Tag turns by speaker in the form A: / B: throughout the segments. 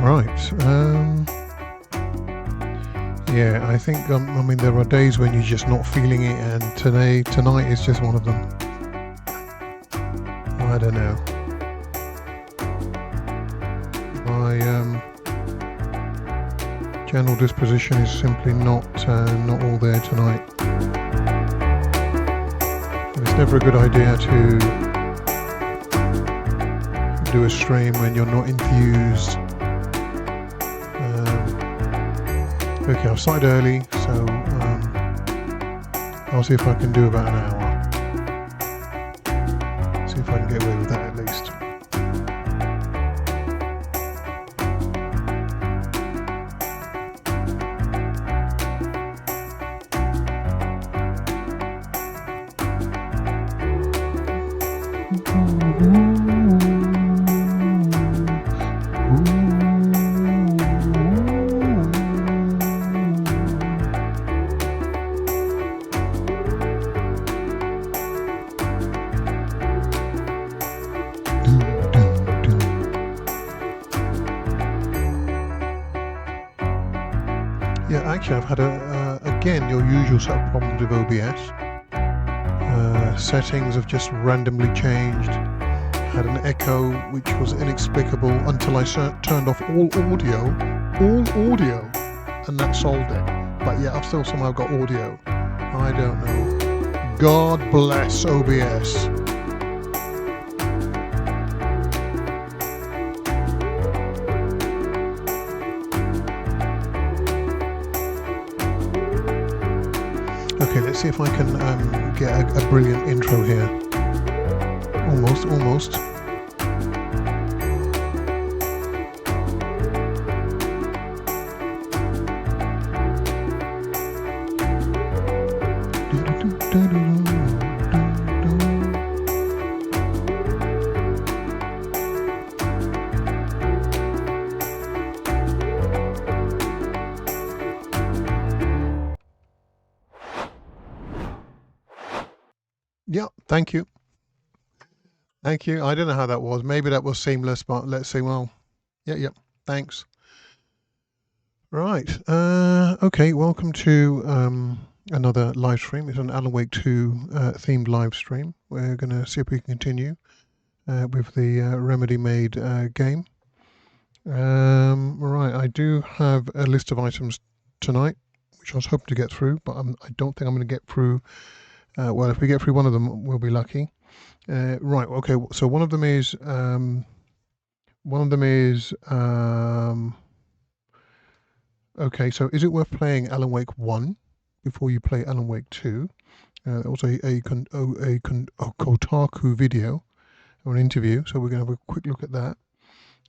A: Right. Yeah, I think I mean there are days when you're just not feeling it, and tonight is just one of them. I don't know. My general disposition is simply not all there tonight. And it's never a good idea to do a stream when you're not enthused. Okay, I've started early, so I'll see if I can do about an hour. See if I can get away with that at least. I've had again your usual set of problems with OBS. Settings have just randomly changed. Had an echo which was inexplicable until I turned off all audio, and that solved it. But yeah, I've still somehow got audio. I don't know. God bless OBS. Okay, let's see if I can get a brilliant intro here. Almost. Yeah, thank you. I don't know how that was. Maybe that was seamless, but let's see. Well, yeah. Thanks. Right. Okay. Welcome to another live stream. It's an Alan Wake 2 themed live stream. We're going to see if we can continue with the Remedy made game. Right. I do have a list of items tonight, which I was hoping to get through, but I don't think I'm going to get through. Well, if we get through one of them, we'll be lucky. Right. Okay. So one of them is. Okay. So is it worth playing Alan Wake 1 before you play Alan Wake 2? There was a Kotaku video or an interview. So we're going to have a quick look at that.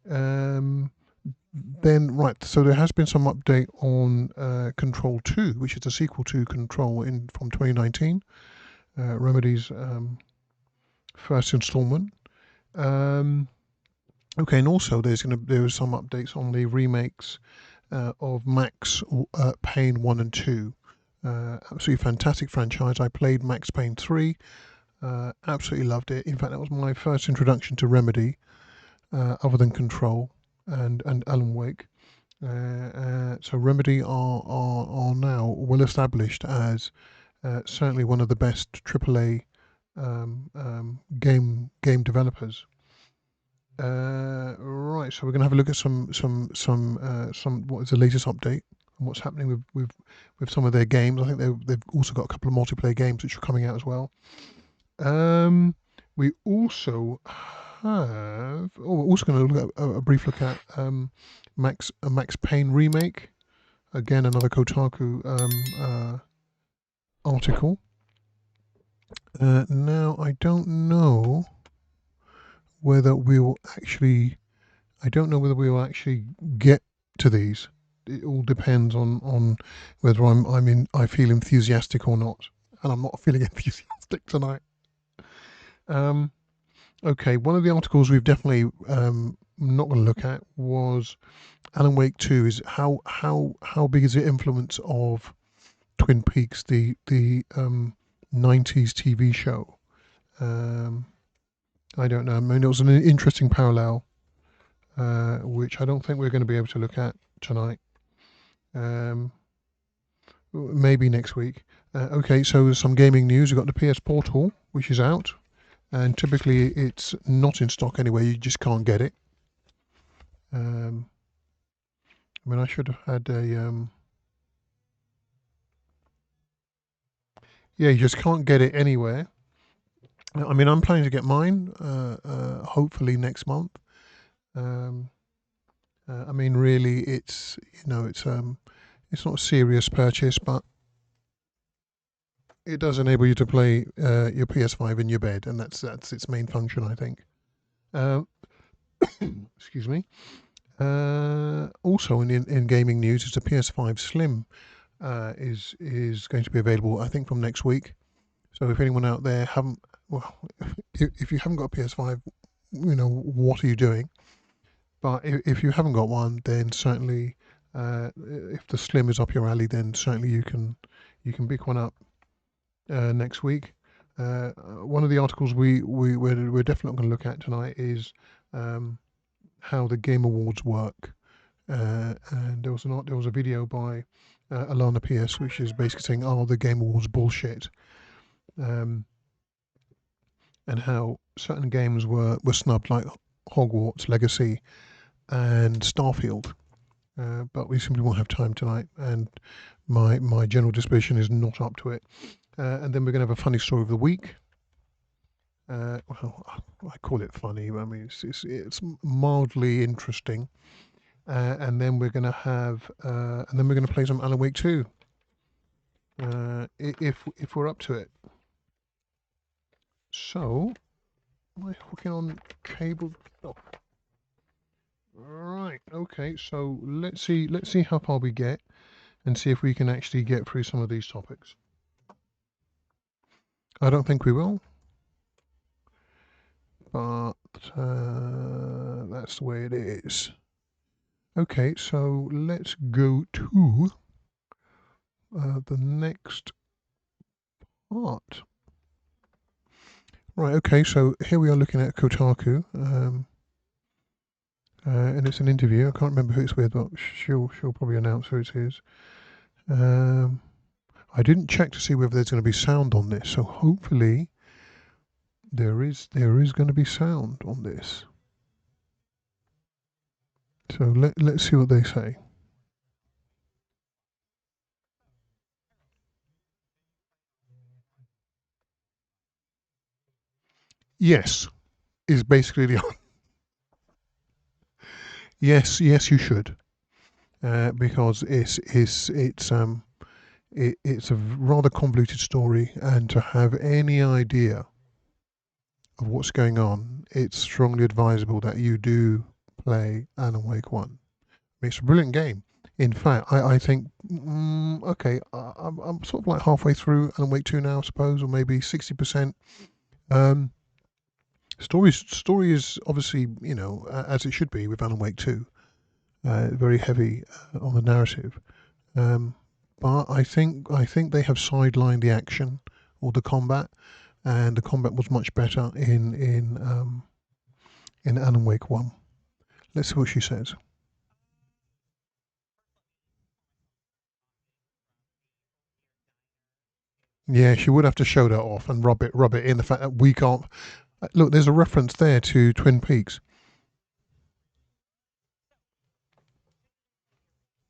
A: Then right. So there has been some update on Control 2, which is a sequel to Control from 2019. Remedy's first installment. Okay, and also there are some updates on the remakes of Max Payne 1 and 2. Absolutely fantastic franchise. I played Max Payne 3. Absolutely loved it. In fact, that was my first introduction to Remedy, other than Control and Alan Wake. So Remedy are now well established as certainly one of the best AAA game developers. Right, so we're going to have a look at some what is the latest update and what's happening with some of their games. I think they've also got a couple of multiplayer games which are coming out as well. We also have. We're also going to look at a brief look at Max Payne remake. Again, another Kotaku article. Now I don't know whether we will actually. I don't know whether we will actually get to these. It all depends on whether I feel enthusiastic or not, and I'm not feeling enthusiastic tonight. Okay, one of the articles we've definitely not going to look at was Alan Wake 2. Is how big is the influence of Twin Peaks, the 90s TV show? I don't know. I mean, it was an interesting parallel. which I don't think we're going to be able to look at tonight. Maybe next week. Okay, so some gaming news. We've got the PS Portal, which is out, and typically it's not in stock anyway. You just can't get it. I mean, I should have had a. Yeah, you just can't get it anywhere. I mean, I'm planning to get mine, hopefully next month. Um, I mean, really, it's it's not a serious purchase, but it does enable you to play your PS5 in your bed, and that's its main function, I think. Uh, excuse me. Also, in gaming news, is the PS5 Slim is going to be available, I think, from next week. So if anyone out there haven't, well, if you haven't got a PS5, what are you doing? But if you haven't got one, then certainly, if the Slim is up your alley, then certainly you can pick one up next week. One of the articles we're definitely going to look at tonight is how the Game Awards work. And there was a video by Alana PS, which is basically saying, "Oh, the Game Awards bullshit," um, and how certain games were snubbed, like Hogwarts Legacy and Starfield. But we simply won't have time tonight, and my general disposition is not up to it. And then we're going to have a funny story of the week. Well, I call it funny. I mean, it's mildly interesting. And then we're going to have, and then we're going to play some Alan Wake 2, if we're up to it. So, am I hooking on cable? Oh. Right. Okay. So let's see how far we get, and see if we can actually get through some of these topics. I don't think we will, but that's the way it is. Okay, so let's go to the next part. Right, okay, so here we are looking at Kotaku, and it's an interview. I can't remember who it's with, but she'll probably announce who it is. I didn't check to see whether there's going to be sound on this, so hopefully there is going to be sound on this. So let's see what they say. Yes, is basically the yes, you should, because it's a rather convoluted story, and to have any idea of what's going on, it's strongly advisable that you do play Alan Wake 1. It's a brilliant game. In fact, I think, okay, I'm sort of like halfway through Alan Wake 2 now, I suppose, or maybe 60%. Um, story is obviously, as it should be with Alan Wake 2, very heavy on the narrative. But I think they have sidelined the action or the combat, and the combat was much better in Alan Wake 1. Let's see what she says. Yeah, she would have to show that off and rub it in, the fact that we can't. Look, there's a reference there to Twin Peaks.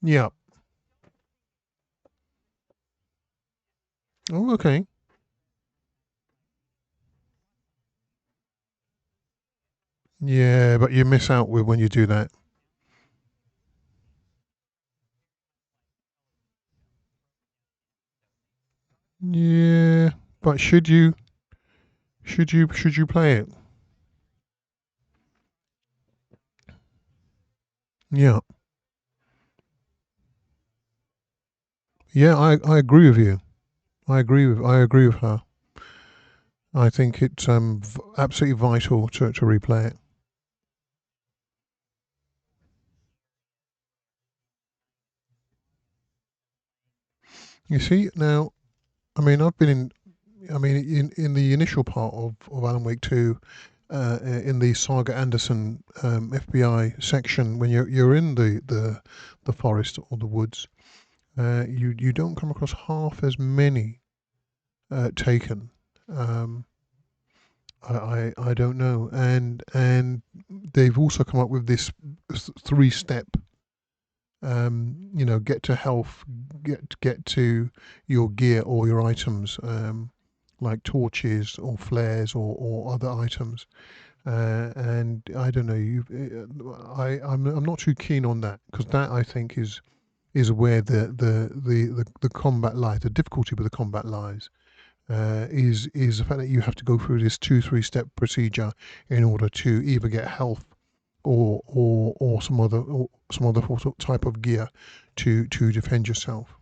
A: Yeah. Oh, okay. Yeah, but you miss out with when you do that. Yeah, but should you play it? Yeah. Yeah, I agree with you. I agree with her. I think it's absolutely vital to replay it. You see, now, I mean, I've been in, I mean, in the initial part of Alan Wake 2, in the Saga Anderson FBI section, when you're in the forest or the woods, you don't come across half as many taken. Um, I don't know, and they've also come up with this three-step. Get to health, get to your gear or your items, like torches or flares or other items. And I don't know, I'm not too keen on that, because that, I think, is where the combat lies. The difficulty with the combat lies. Is the fact that you have to go through this 2-3 step procedure in order to either get health or some other type of gear to defend yourself.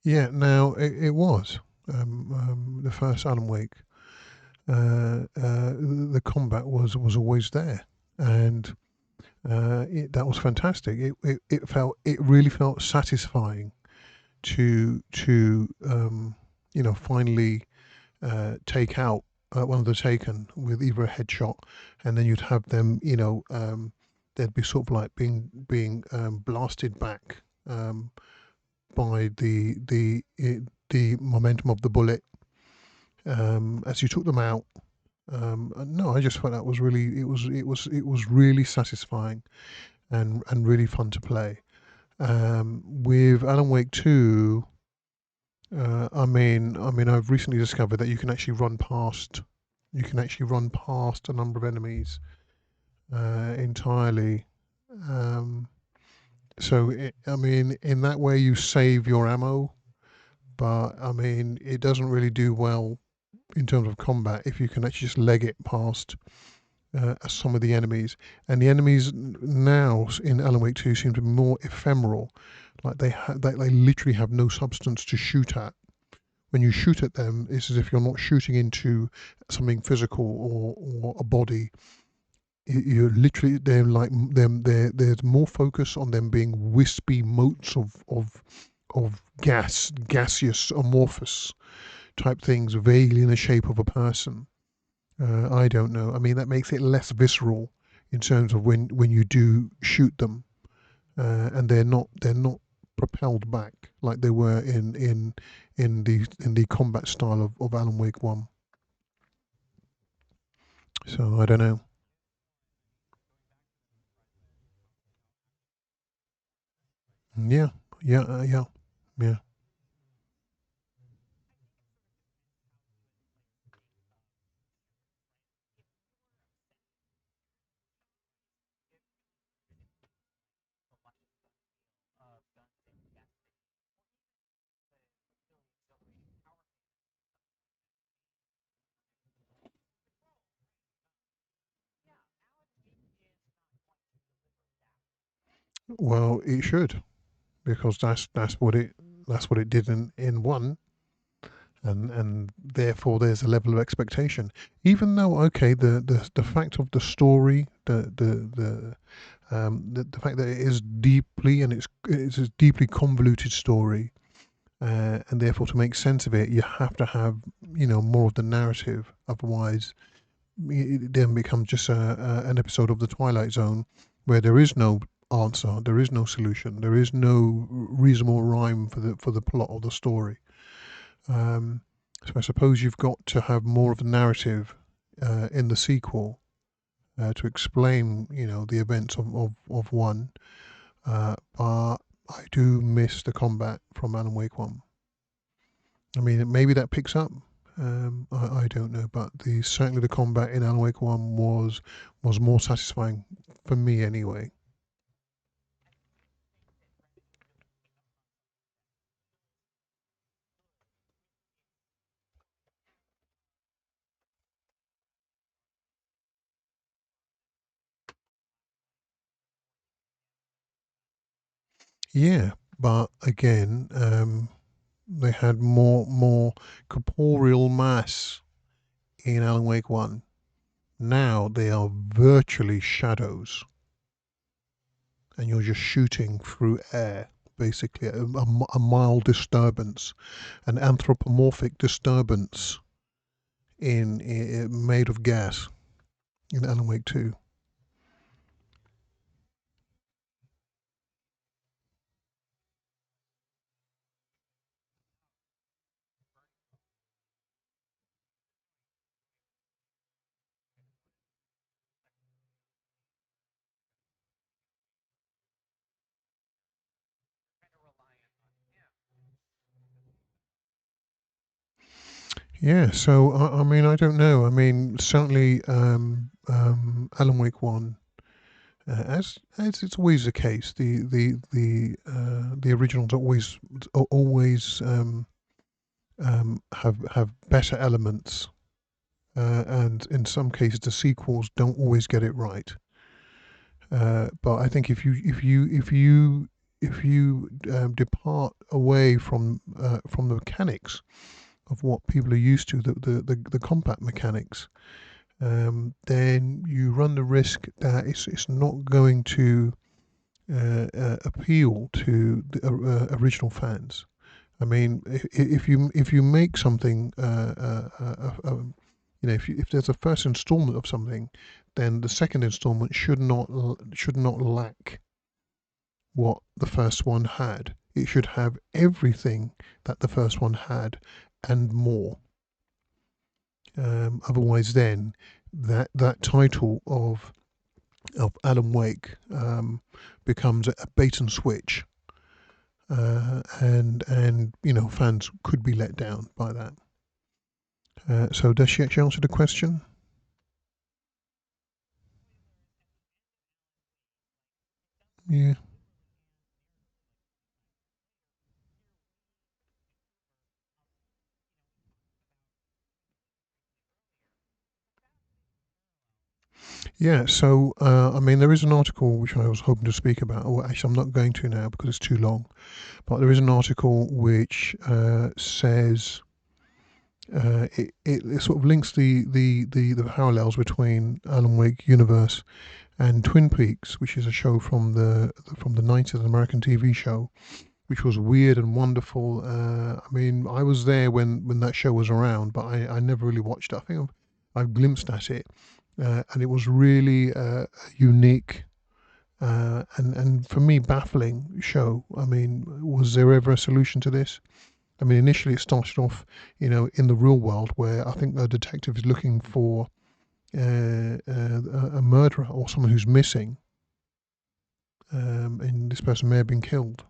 A: Yeah, now it was the first Alan Wake. The combat was always there, and that was fantastic. It really felt satisfying to finally take out one of the Taken with either a headshot, and then you'd have them, they'd be sort of like being blasted back by the momentum of the bullet as you took them out. No, I just thought that was really it was really satisfying and really fun to play. With Alan Wake 2, I've recently discovered that you can actually run past a number of enemies entirely. Um, in that way, you save your ammo, but it doesn't really do well in terms of combat if you can actually just leg it past some of the enemies. And the enemies now in Alan Wake 2 seem to be more ephemeral, like they literally have no substance to shoot at. When you shoot at them, it's as if you're not shooting into something physical or a body. You're literally, they're like them. There's more focus on them being wispy motes of gaseous, amorphous type things, vaguely in the shape of a person. I don't know. That makes it less visceral in terms of when you do shoot them, and they're not propelled back like they were in the combat style of Alan Wake 1. So I don't know. Yeah, yeah, yeah. Well, it should, because that's what it did in one, and therefore there's a level of expectation. Even though, okay, the fact of the story, the fact that it is deeply and it's a deeply convoluted story, and therefore to make sense of it, you have to have more of the narrative. Otherwise, it then becomes just an episode of the Twilight Zone where there is no answer, there is no solution, there is no reasonable rhyme for the plot of the story. Um, so I suppose you've got to have more of a narrative in the sequel to explain, the events of one. But I do miss the combat from Alan Wake 1. Maybe that picks up. I don't know, but certainly the combat in Alan Wake 1 was more satisfying for me anyway. Yeah, but again, they had more corporeal mass in Alan Wake 1. Now they are virtually shadows, and you're just shooting through air, basically a mild disturbance, an anthropomorphic disturbance in made of gas in Alan Wake 2. Yeah, so I mean, I don't know. I mean, certainly Alan Wake 1, as it's always the case, the originals always have better elements, and in some cases the sequels don't always get it right. But I think if you depart away from the mechanics of what people are used to, the combat mechanics, then you run the risk that it's not going to appeal to the original fans. I mean, if you make something, if there's a first installment of something, then the second installment should not lack what the first one had. It should have everything that the first one had and more. Otherwise, then that title of Alan Wake becomes a bait and switch, and fans could be let down by that. So does she actually answer the question? Yeah. Yeah, so I mean, there is an article which I was hoping to speak about. Or actually, I'm not going to now because it's too long. But there is an article which says it sort of links the parallels between Alan Wake universe and Twin Peaks, which is a show from the 90s, an American TV show, which was weird and wonderful. I mean, I was there when that show was around, but I never really watched it. I think I've glimpsed at it, and it was really unique. And for me, baffling show. I mean, was there ever a solution to this? I mean, initially it started off, in the real world where I think the detective is looking for a murderer or someone who's missing, and this person may have been killed.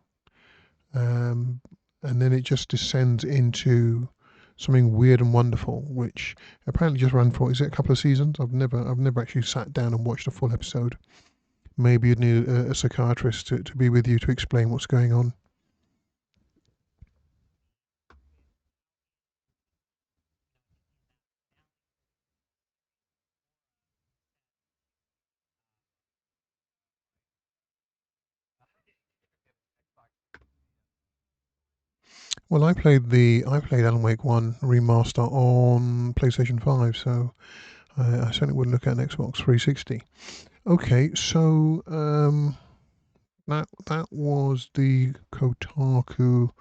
A: Um, and then it just descends into something weird and wonderful, which apparently just ran for, is it a couple of seasons? I've never actually sat down and watched a full episode. Maybe you'd need a psychiatrist to be with you to explain what's going on. Well, I played Alan Wake One remaster on PlayStation 5, so I certainly wouldn't look at an Xbox 360. Okay, so that was the Kotaku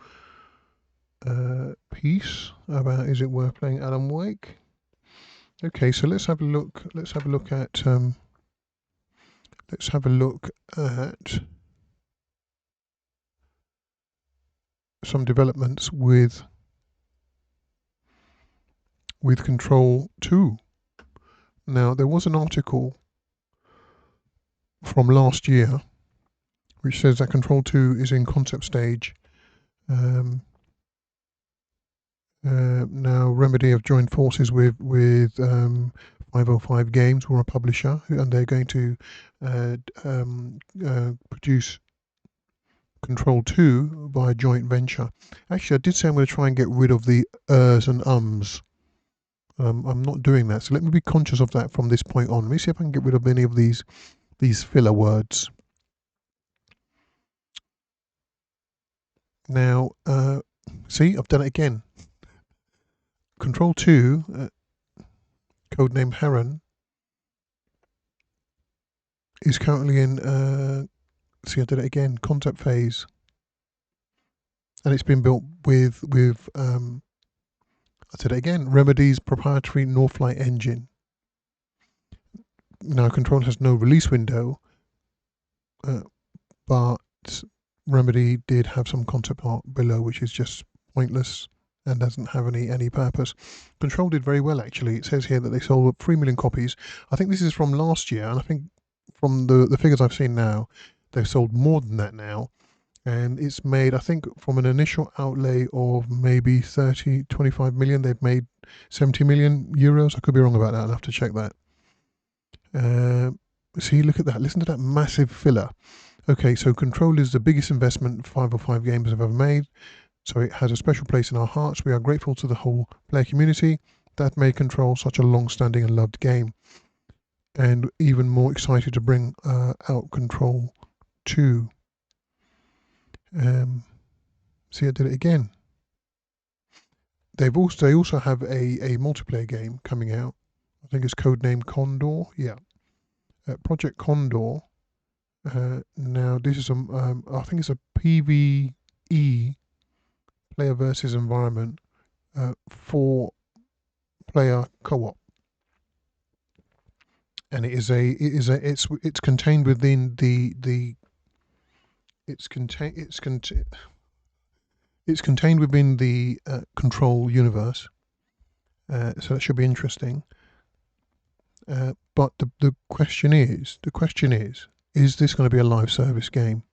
A: piece about is it worth playing Alan Wake. Okay, so let's have a look. Let's have a look at some developments with Control 2. Now, there was an article from last year which says that Control 2 is in concept stage. Now, Remedy have joined forces with 505 Games, who are a publisher, and they're going to produce Control 2 by a joint venture. Actually, I did say I'm going to try and get rid of the ers and ums. I'm not doing that, so let me be conscious of that from this point on. Let me see if I can get rid of any of these filler words. Now, see, I've done it again. Control 2 codename Heron, is currently in, see, I did it again, concept phase. And it's been built with I did it again, Remedy's proprietary Northlight engine. Now, Control has no release window, but Remedy did have some concept art below, which is just pointless and doesn't have any purpose. Control did very well, actually. It says here that they sold 3 million copies. I think this is from last year, and I think from the figures I've seen now, they've sold more than that now. And it's made, I think, from an initial outlay of maybe 25 million, they've made 70 million euros. I could be wrong about that. I'll have to check that. See, look at that. Listen to that massive filler. Okay, so Control is the biggest investment 505 games have ever made. So it has a special place in our hearts. We are grateful to the whole player community that made Control such a long-standing and loved game. And even more excited to bring out Control 2. See, I did it again. They also have a multiplayer game coming out. I think it's codenamed Condor. Yeah, Project Condor. Now this is I think it's a PvE, player versus environment, 4-player co-op, and it's contained within it's contained within the Control universe, so that should be interesting. But the question is this going to be a live service game?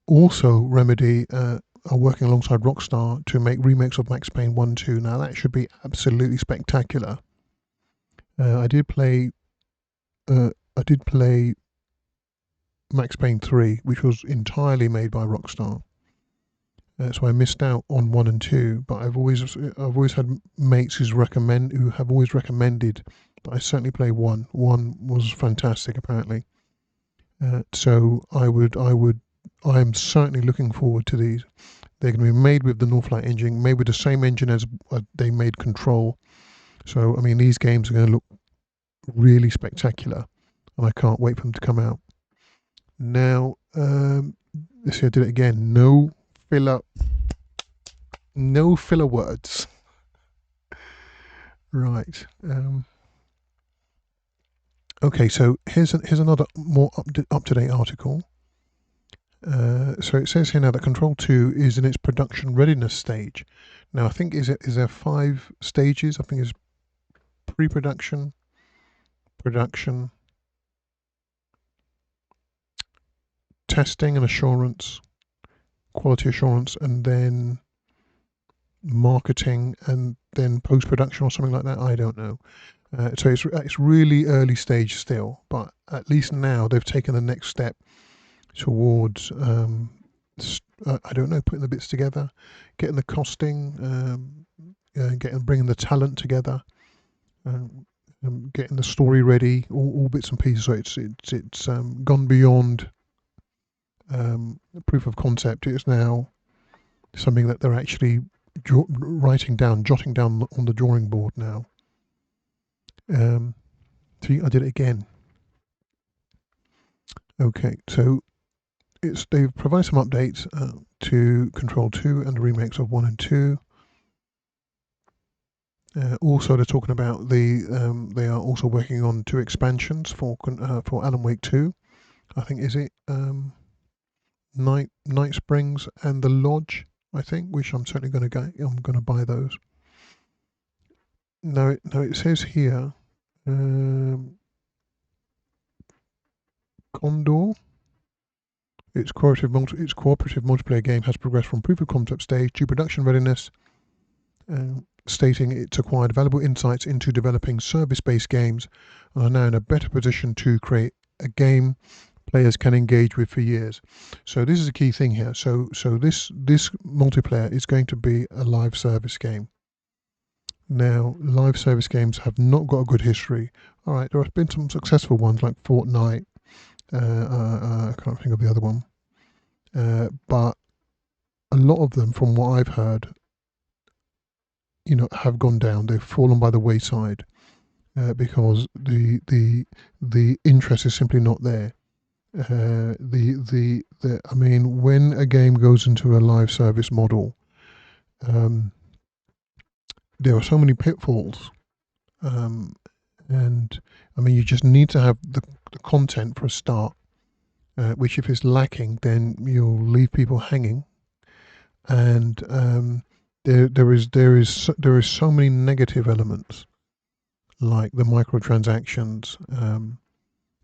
A: Also, Remedy are working alongside Rockstar to make remakes of Max Payne 1 and 2. Now that should be absolutely spectacular. I did play Max Payne 3, which was entirely made by Rockstar. So I missed out on 1 and 2, but I've always had mates who have always recommended that I certainly play 1. 1 was fantastic, apparently. So I'm certainly looking forward to these. They're going to be made with the Northlight engine, made with the same engine as they made Control. So I mean, these games are going to look really spectacular, and I can't wait for them to come out. Now, let's see, I did it again. No filler words. Right. Okay, so here's another more up-to-date article. So it says here now that Control 2 is in its production readiness stage. Now I think is there 5 stages? I think it's pre-production, production, testing and assurance, quality assurance, and then marketing, and then post-production or something like that. I don't know. So it's really early stage still, but at least now they've taken the next step towards I don't know, putting the bits together, getting the costing, bringing the talent together, getting the story ready, all bits and pieces. So it's gone beyond proof of concept. It's now something that they're actually jotting down on the drawing board now. See, I did it again. Okay, so they've provided some updates to Control 2 and the remakes of 1 and 2. Also, they're talking about they are also working on 2 expansions for Alan Wake 2. I think is it Night Springs and the Lodge. I think, which I'm certainly going to get. I'm going to buy those. No, it says here, Condor. Its cooperative multiplayer game has progressed from proof of concept stage to production readiness, stating it's acquired valuable insights into developing service-based games and are now in a better position to create a game players can engage with for years. So this is a key thing here. So this multiplayer is going to be a live service game. Now, live service games have not got a good history. All right, there have been some successful ones like Fortnite. I can't think of the other one. But a lot of them, from what I've heard, have gone down. They've fallen by the wayside because the interest is simply not there. I mean, when a game goes into a live service model, there are so many pitfalls, and I mean, you just need to have the content for a start, which if it's lacking, then you'll leave people hanging, and there is so many negative elements, like the microtransactions,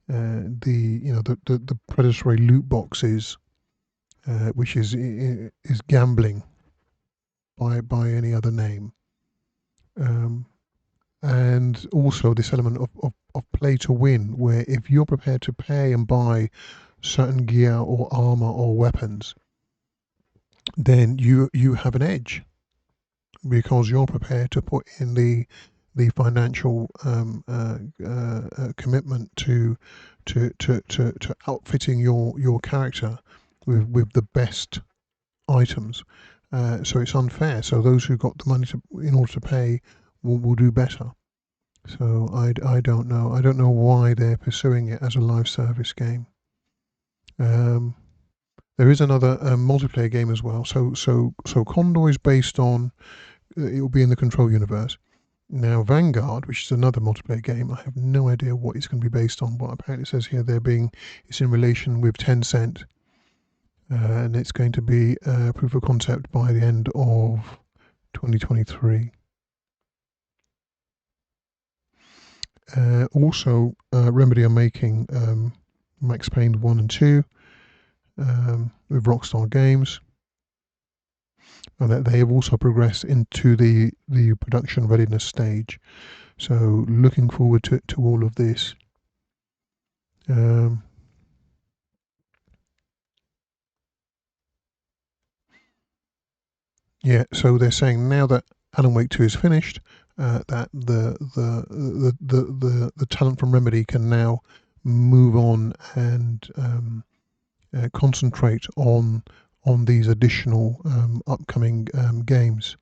A: the predatory loot boxes, which is gambling by any other name, and also this element of play to win, where if you're prepared to pay and buy certain gear or armor or weapons, then you have an edge because you're prepared to put in the financial commitment to outfitting your character with the best items. So it's unfair. So those who got the money in order to pay will do better. So I don't know. I don't know why they're pursuing it as a live service game. There is another multiplayer game as well. So Condor is based on. It will be in the Control universe. Now Vanguard, which is another multiplayer game, I have no idea what it's going to be based on. But apparently it says here it's in relation with Tencent, and it's going to be proof of concept by the end of 2023. Also, Remedy are making Max Payne 1 and 2 with Rockstar Games. And that they have also progressed into the production readiness stage. So looking forward to all of this. Yeah, so they're saying now that Alan Wake 2 is finished, that the talent from Remedy can now move on and concentrate on these additional upcoming games.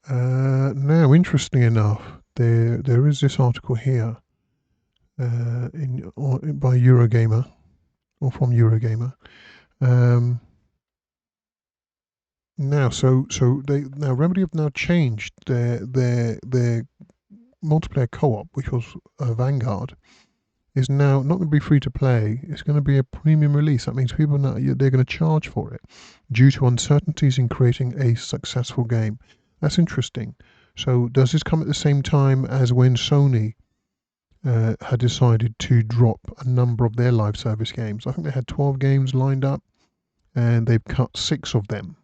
A: Now, interestingly enough, there is this article here by Eurogamer, or from Eurogamer. Now, so Remedy have now changed their multiplayer co-op, which was Vanguard, is now not going to be free to play. It's going to be a premium release. That means people now they're going to charge for it due to uncertainties in creating a successful game. That's interesting. So does this come at the same time as when Sony had decided to drop a number of their live service games? I think they had 12 games lined up, and they've cut 6 of them,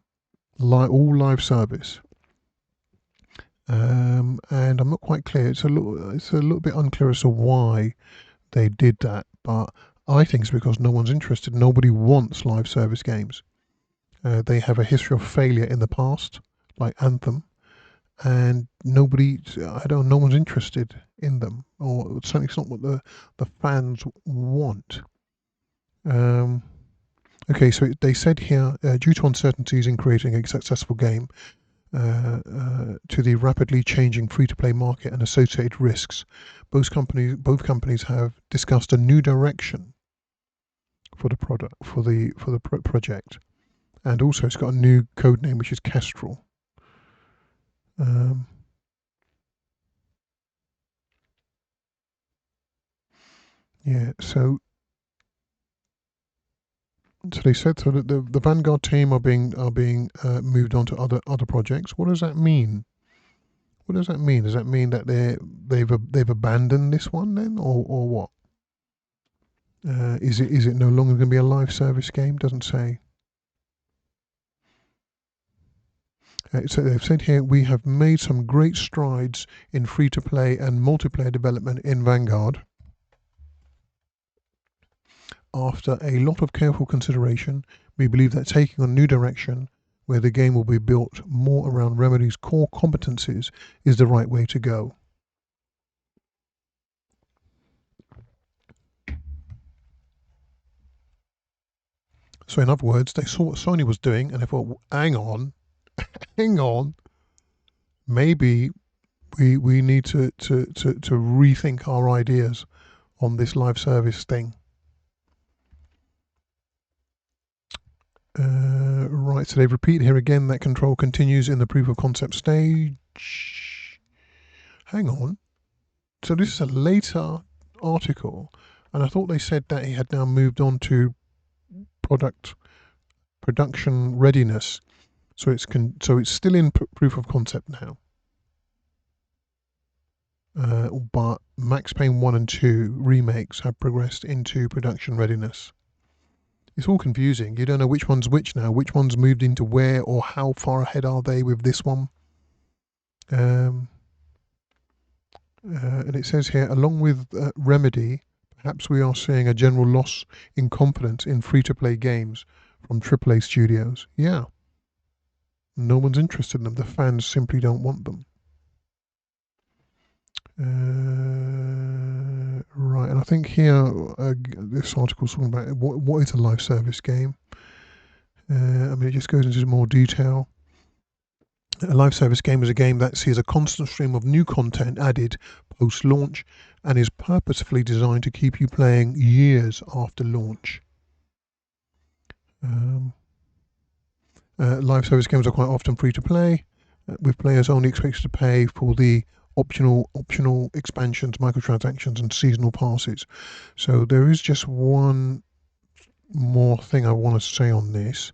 A: all live service. And I'm not quite clear. It's a little bit unclear as to why they did that, but I think it's because no one's interested. Nobody wants live service games. They have a history of failure in the past, like Anthem, and no one's interested in them, or certainly it's not what the fans want. Okay, so they said here, due to uncertainties in creating a successful game, to the rapidly changing free-to-play market and associated risks, both companies have discussed a new direction for the project, and also it's got a new code name which is Kestrel. Yeah, so they said so that the Vanguard team are being moved on to other projects. What does that mean? What does that mean? Does that mean that they've abandoned this one then, or what? Is it no longer going to be a live service game? Doesn't say. So they've said here, we have made some great strides in free-to-play and multiplayer development in Vanguard. After a lot of careful consideration, we believe that taking a new direction where the game will be built more around Remedy's core competencies is the right way to go. So in other words, they saw what Sony was doing and they thought, hang on, hang on, maybe we need to rethink our ideas on this live service thing. Right, so they've repeated here again that control continues in the proof of concept stage. Hang on. So this is a later article, and I thought they said that he had now moved on to production readiness. So it's still in proof of concept now. But Max Payne 1 and 2 remakes have progressed into production readiness. It's all confusing. You don't know which one's which now, which one's moved into where, or how far ahead are they with this one. And it says here, along with Remedy, perhaps we are seeing a general loss in confidence in free-to-play games from AAA studios. Yeah. No one's interested in them. The fans simply don't want them. Right, and I think here this article is talking about what is a live service game. I mean, it just goes into more detail. A live service game is a game that sees a constant stream of new content added post-launch and is purposefully designed to keep you playing years after launch. Live service games are quite often free to play, with players only expected to pay for the optional expansions, microtransactions, and seasonal passes. So there is just one more thing I want to say on this.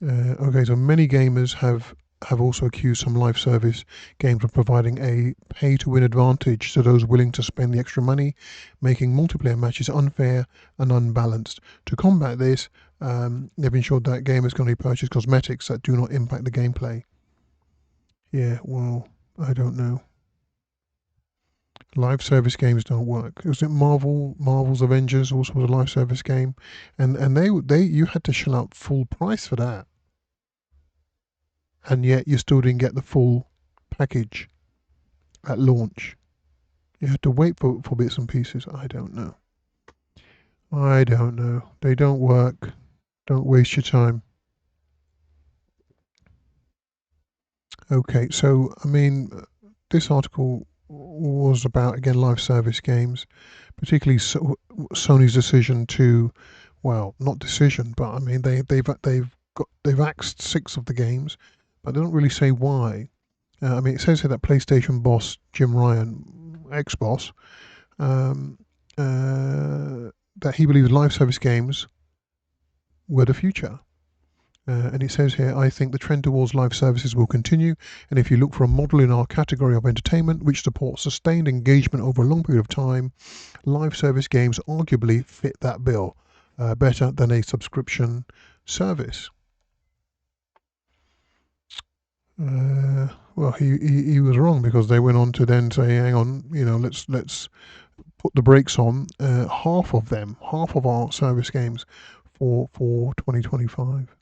A: Okay, so many gamers have also accused some live service games of providing a pay-to-win advantage to those willing to spend the extra money, making multiplayer matches unfair and unbalanced. To combat this, they've ensured that gamers can only purchase cosmetics that do not impact the gameplay. Yeah, well, I don't know. Live service games don't work. Was it Marvel's Avengers also was a live service game, and they you had to shell out full price for that, and yet you still didn't get the full package at launch. You had to wait for bits and pieces. I don't know. They don't work. Don't waste your time. Okay, so I mean, this article was about, again, live service games, particularly Sony's decision to, well, not decision, but I mean they've axed 6 of the games, but they don't really say why. I mean, it says here that PlayStation boss Jim Ryan, ex-boss, that he believes live service games were the future. And it says here, I think the trend towards live services will continue, and if you look for a model in our category of entertainment which supports sustained engagement over a long period of time, live service games arguably fit that bill better than a subscription service. Well, he was wrong, because they went on to then say, hang on, let's put the brakes on half of our service games for 2025.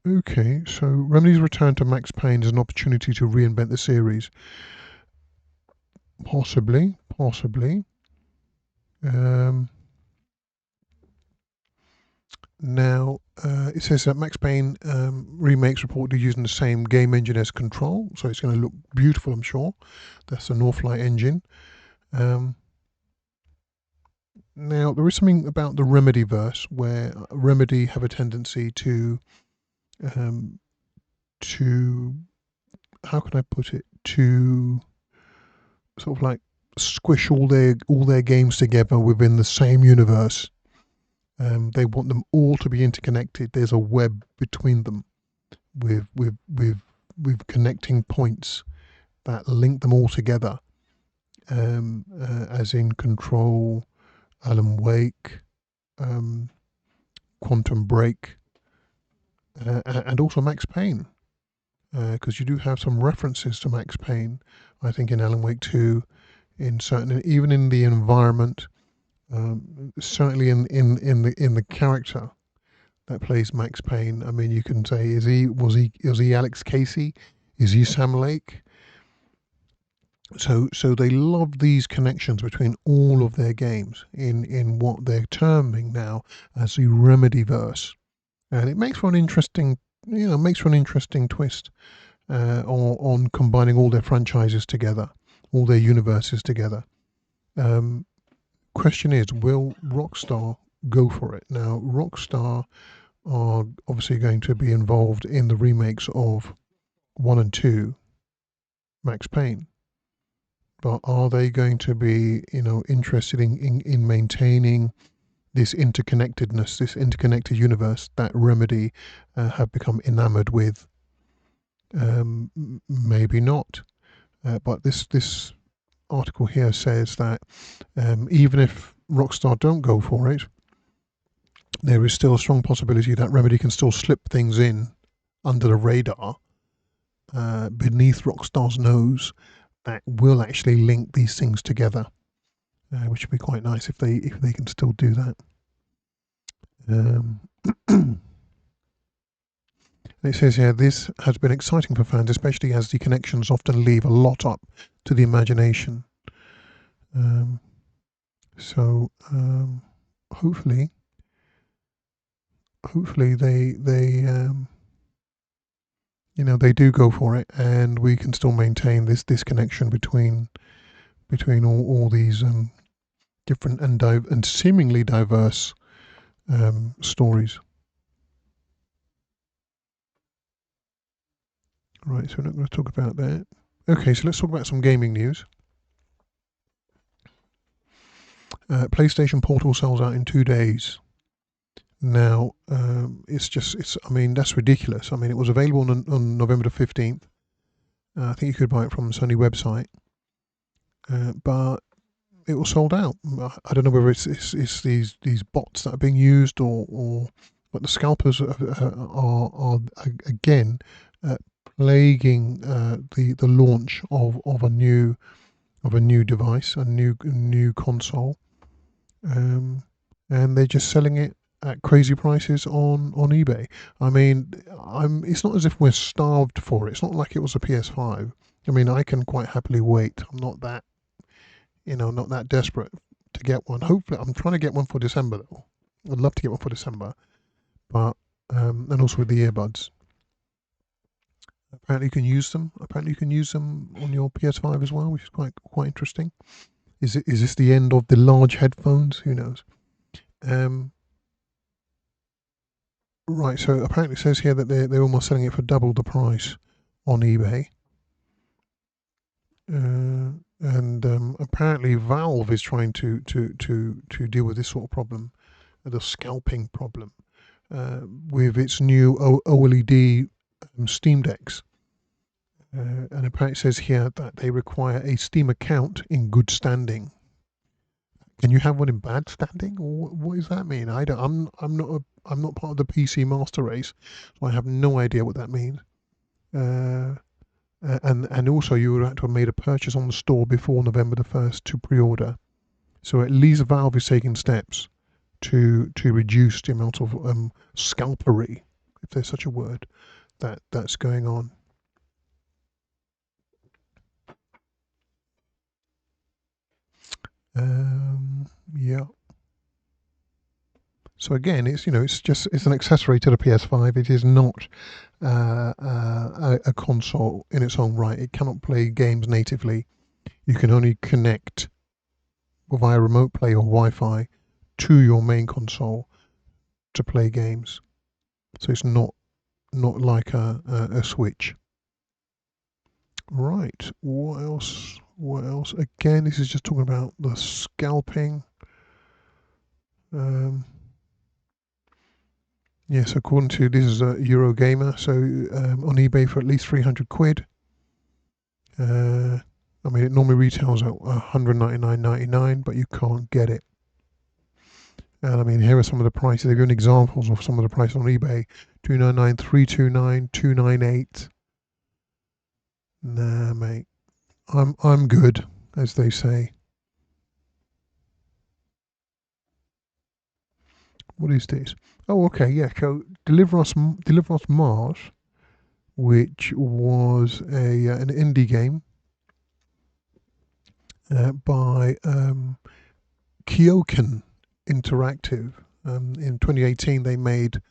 A: Okay, so Remedy's return to Max Payne is an opportunity to reinvent the series. Possibly. Now, it says that Max Payne remakes reportedly using the same game engine as Control, so it's going to look beautiful, I'm sure. That's the Northlight engine. Now, there is something about the Remedy verse where Remedy have a tendency to how can I put it, to sort of like squish all their games together within the same universe. They want them all to be interconnected. There's a web between them with connecting points that link them all together, as in Control, Alan Wake, Quantum Break, and also Max Payne, because you do have some references to Max Payne, I think, in Alan Wake 2, in certain, even in the environment, certainly in the character that plays Max Payne. I mean, you can say, was he Alex Casey? Is he Sam Lake? So they love these connections between all of their games in what they're terming now as the Remedyverse, and it makes for an interesting, makes for an interesting twist on combining all their franchises together, all their universes together. Question is, will Rockstar go for it? Now, Rockstar are obviously going to be involved in the remakes of 1 and 2, Max Payne. But are they going to be, interested in maintaining this interconnectedness, this interconnected universe that Remedy have become enamored with? Maybe not. But this article here says that even if Rockstar don't go for it, there is still a strong possibility that Remedy can still slip things in under the radar beneath Rockstar's nose that will actually link these things together, which would be quite nice if they can still do that. It says here, this has been exciting for fans, especially as the connections often leave a lot up to the imagination. Hopefully they do go for it, and we can still maintain this connection between all these different and seemingly diverse stories. Right, so we're not going to talk about that. Okay, so let's talk about some gaming news. PlayStation Portal sells out in 2 days. Now, that's ridiculous. I mean, it was available on November the 15th. I think you could buy it from the Sony website, but it was sold out. I don't know whether it's these bots that are being used but the scalpers are again plaguing the launch of a new device, a new console, and they're just selling it at crazy prices on eBay. I mean, it's not as if we're starved for it. It's not like it was a PS5. I mean, I can quite happily wait. I'm not that, not that desperate to get one. Hopefully, I'm trying to get one for December though. I'd love to get one for December, but and also with the earbuds. Apparently, you can use them. Apparently, you can use them on your PS5 as well, which is quite interesting. Is this the end of the large headphones? Who knows? Right, so apparently it says here that they're almost selling it for double the price on eBay. And apparently Valve is trying to deal with this sort of problem, the scalping problem, with its new OLED Steam Decks. And apparently it says here that they require a Steam account in good standing. Can you have one in bad standing? Or what does that mean? I'm not part of the PC master race, so I have no idea what that means. And also you would have to have made a purchase on the store before November the 1st to pre-order. So at least Valve is taking steps to reduce the amount of scalpery, if there's such a word, that's going on. Yeah. So again, it's an accessory to the PS5. It is not a console in its own right. It cannot play games natively. You can only connect via remote play or Wi-Fi to your main console to play games. So it's not like a Switch. Right. What else? Again, this is just talking about the scalping. Yes, according to this is a Eurogamer, so on eBay for at least 300 quid. I mean, it normally retails at 199.99, but you can't get it. And I mean, here are some of the prices. They've given examples of some of the prices on eBay: 299, 329, 298. Nah, mate, I'm good, as they say. What is this? Oh, okay, yeah. So Deliver Us Mars, which was an indie game. by Kyokan Interactive. In 2018, they made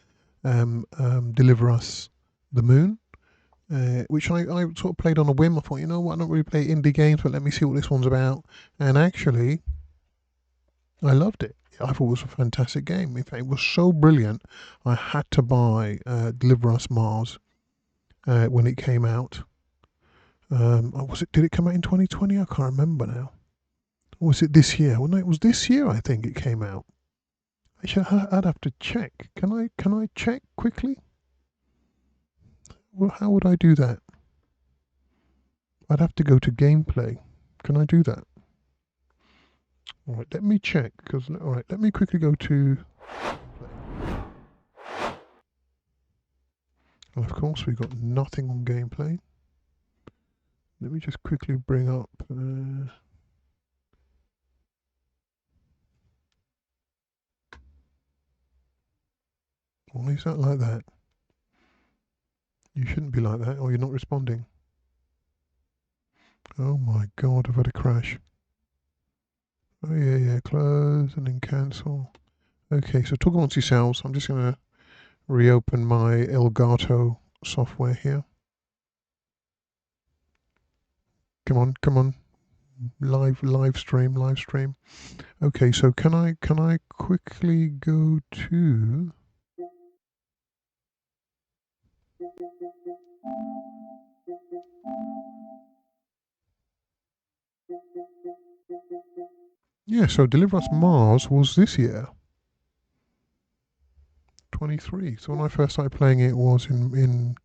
A: Deliver Us the Moon, which I sort of played on a whim. I thought, you know what, I don't really play indie games, but let me see what this one's about. And actually, I loved it. I thought it was a fantastic game. In fact, it was so brilliant, I had to buy Deliver Us Mars when it came out. Did it come out in 2020? I can't remember now. Or was it this year? Well, no, it was this year. I think it came out. Actually, I'd have to check. Can I check quickly? Well, how would I do that? I'd have to go to gameplay. Can I do that? All right, let me check. All right, let me quickly go to. And of course, we've got nothing on gameplay. Let me just quickly bring up. Why is that like that? You shouldn't be like that, or you're not responding. Oh my god, I've had a crash. Oh yeah, close and then cancel. Okay, so talk amongst yourselves. I'm just going to reopen my Elgato software here. Come on. Live stream. Okay, so can I quickly go to yeah, so Deliver Us Mars was this year. 23. So when I first started playing it was in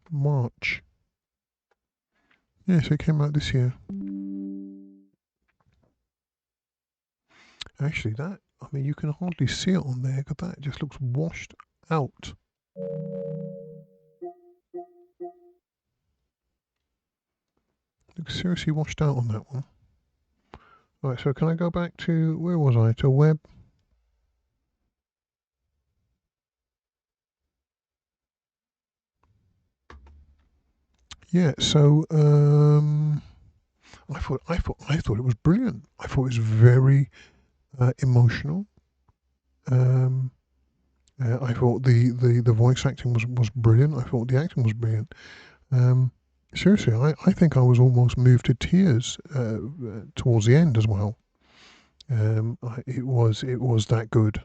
A: March. Yes, it came out this year. Actually, you can hardly see it on there because that just looks washed out. Looks seriously washed out on that one. Alright, so can I go back to, where was I? To web? Yeah, so I thought it was brilliant. I thought it was very emotional. I thought the voice acting was brilliant. I thought the acting was brilliant. Seriously, I think I was almost moved to tears towards the end as well. It was that good.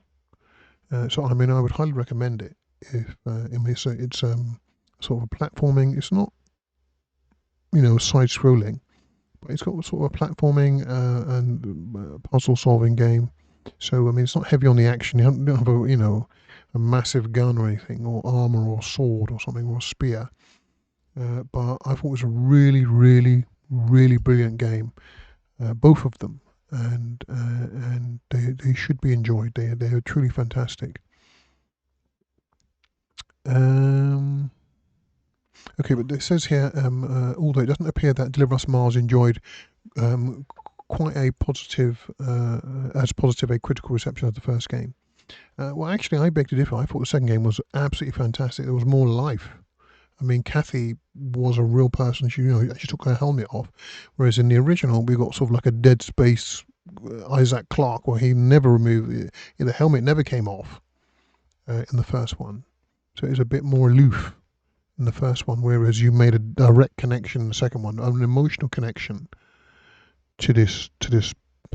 A: So I mean, I would highly recommend it. If it's sort of a platforming. It's not side scrolling, but it's got sort of a platforming and puzzle solving game. So I mean, it's not heavy on the action. You don't have a massive gun or anything, or armor or sword or something, or a spear. But I thought it was a really, really, really brilliant game. Both of them, and they should be enjoyed. They are truly fantastic. Okay, but it says here, although it doesn't appear that Deliver Us Mars enjoyed quite a positive, as positive a critical reception as the first game. Well, actually, I beg to differ. I thought the second game was absolutely fantastic. There was more life. I mean, Kathy was a real person. She took her helmet off, whereas in the original, we got sort of like a Dead Space Isaac Clarke, where he never removed the helmet, never came off in the first one. So it was a bit more aloof in the first one, whereas you made a direct connection in the second one, an emotional connection to this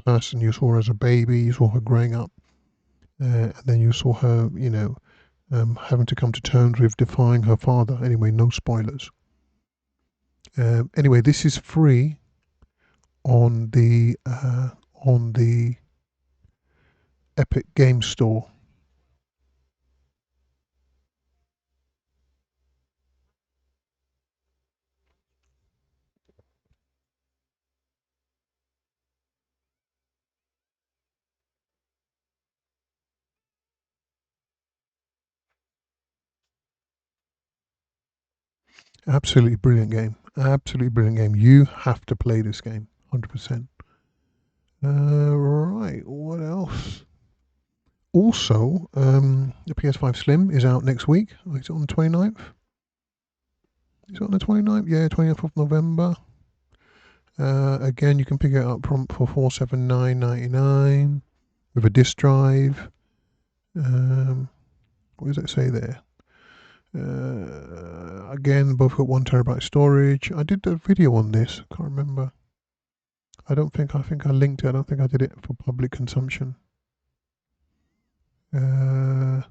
A: person you saw as a baby. You saw her growing up, and then you saw her, having to come to terms with defying her father. Anyway, no spoilers. Anyway, this is free on the Epic Game Store. Absolutely brilliant game. Absolutely brilliant game. You have to play this game, 100%. Right. What else? Also, the PS5 Slim is out next week. Is it on the 29th? Is it on the 29th? Yeah, 29th of November. Again, you can pick it up for $479.99 with a disk drive. What does it say there? Again, both got 1 TB storage. I did a video on this. I can't remember. I think I linked it. I don't think I did it for public consumption. And